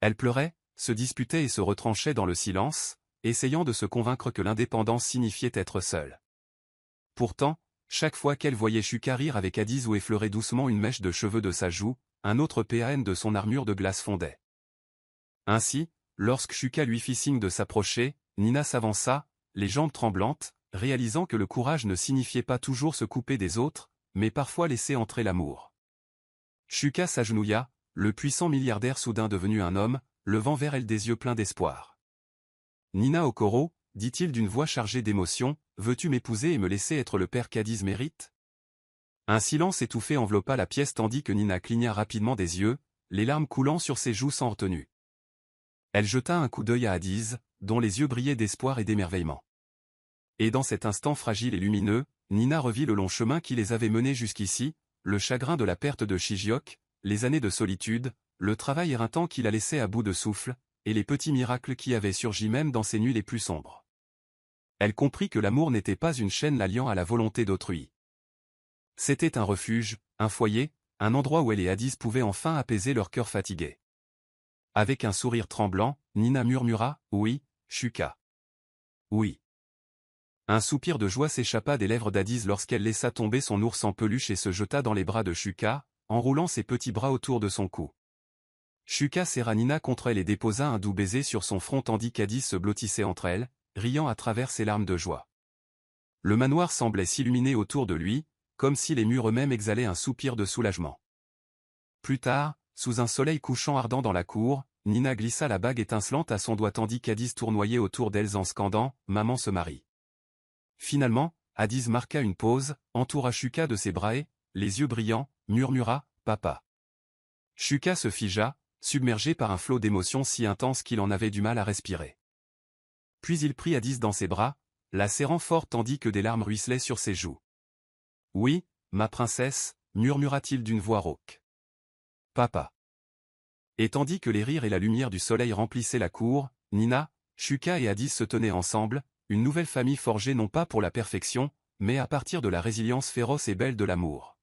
Elle pleurait, se disputait et se retranchait dans le silence, essayant de se convaincre que l'indépendance signifiait être seule. Pourtant, chaque fois qu'elle voyait Shuka rire avec Adiz ou effleurer doucement une mèche de cheveux de sa joue, un autre PAN de son armure de glace fondait. Ainsi, lorsque Shuka lui fit signe de s'approcher, Nina s'avança, les jambes tremblantes, réalisant que le courage ne signifiait pas toujours se couper des autres, mais parfois laisser entrer l'amour. Shuka s'agenouilla, le puissant milliardaire soudain devenu un homme, levant vers elle des yeux pleins d'espoir. « Nina Okoro, dit-il d'une voix chargée d'émotion, veux-tu m'épouser et me laisser être le père qu'Adiz mérite ?» Un silence étouffé enveloppa la pièce tandis que Nina cligna rapidement des yeux, les larmes coulant sur ses joues sans retenue. Elle jeta un coup d'œil à Adiz, dont les yeux brillaient d'espoir et d'émerveillement. Et dans cet instant fragile et lumineux, Nina revit le long chemin qui les avait menés jusqu'ici, le chagrin de la perte de Shijiok, les années de solitude, le travail éreintant qui la laissait à bout de souffle, et les petits miracles qui avaient surgi même dans ses nuits les plus sombres. Elle comprit que l'amour n'était pas une chaîne la liant à la volonté d'autrui. C'était un refuge, un foyer, un endroit où elle et Adiz pouvaient enfin apaiser leur cœur fatigué. Avec un sourire tremblant, Nina murmura « Oui, Shuka. Oui. » Un soupir de joie s'échappa des lèvres d'Adiz lorsqu'elle laissa tomber son ours en peluche et se jeta dans les bras de Shuka, enroulant ses petits bras autour de son cou. Shuka serra Nina contre elle et déposa un doux baiser sur son front tandis qu'Adiz se blottissait entre elles, riant à travers ses larmes de joie. Le manoir semblait s'illuminer autour de lui, comme si les murs eux-mêmes exhalaient un soupir de soulagement. Plus tard, sous un soleil couchant ardent dans la cour, Nina glissa la bague étincelante à son doigt tandis qu'Adiz tournoyait autour d'elles en scandant « Maman se marie ». Finalement, Adiz marqua une pause, entoura Shuka de ses bras et, les yeux brillants, murmura « Papa ». Shuka se figea, submergé par un flot d'émotions si intense qu'il en avait du mal à respirer. Puis il prit Adiz dans ses bras, la serrant fort tandis que des larmes ruisselaient sur ses joues. « Oui, ma princesse », murmura-t-il d'une voix rauque. « Papa ». Et tandis que les rires et la lumière du soleil remplissaient la cour, Nina, Shuka et Adiz se tenaient ensemble, une nouvelle famille forgée non pas pour la perfection, mais à partir de la résilience féroce et belle de l'amour.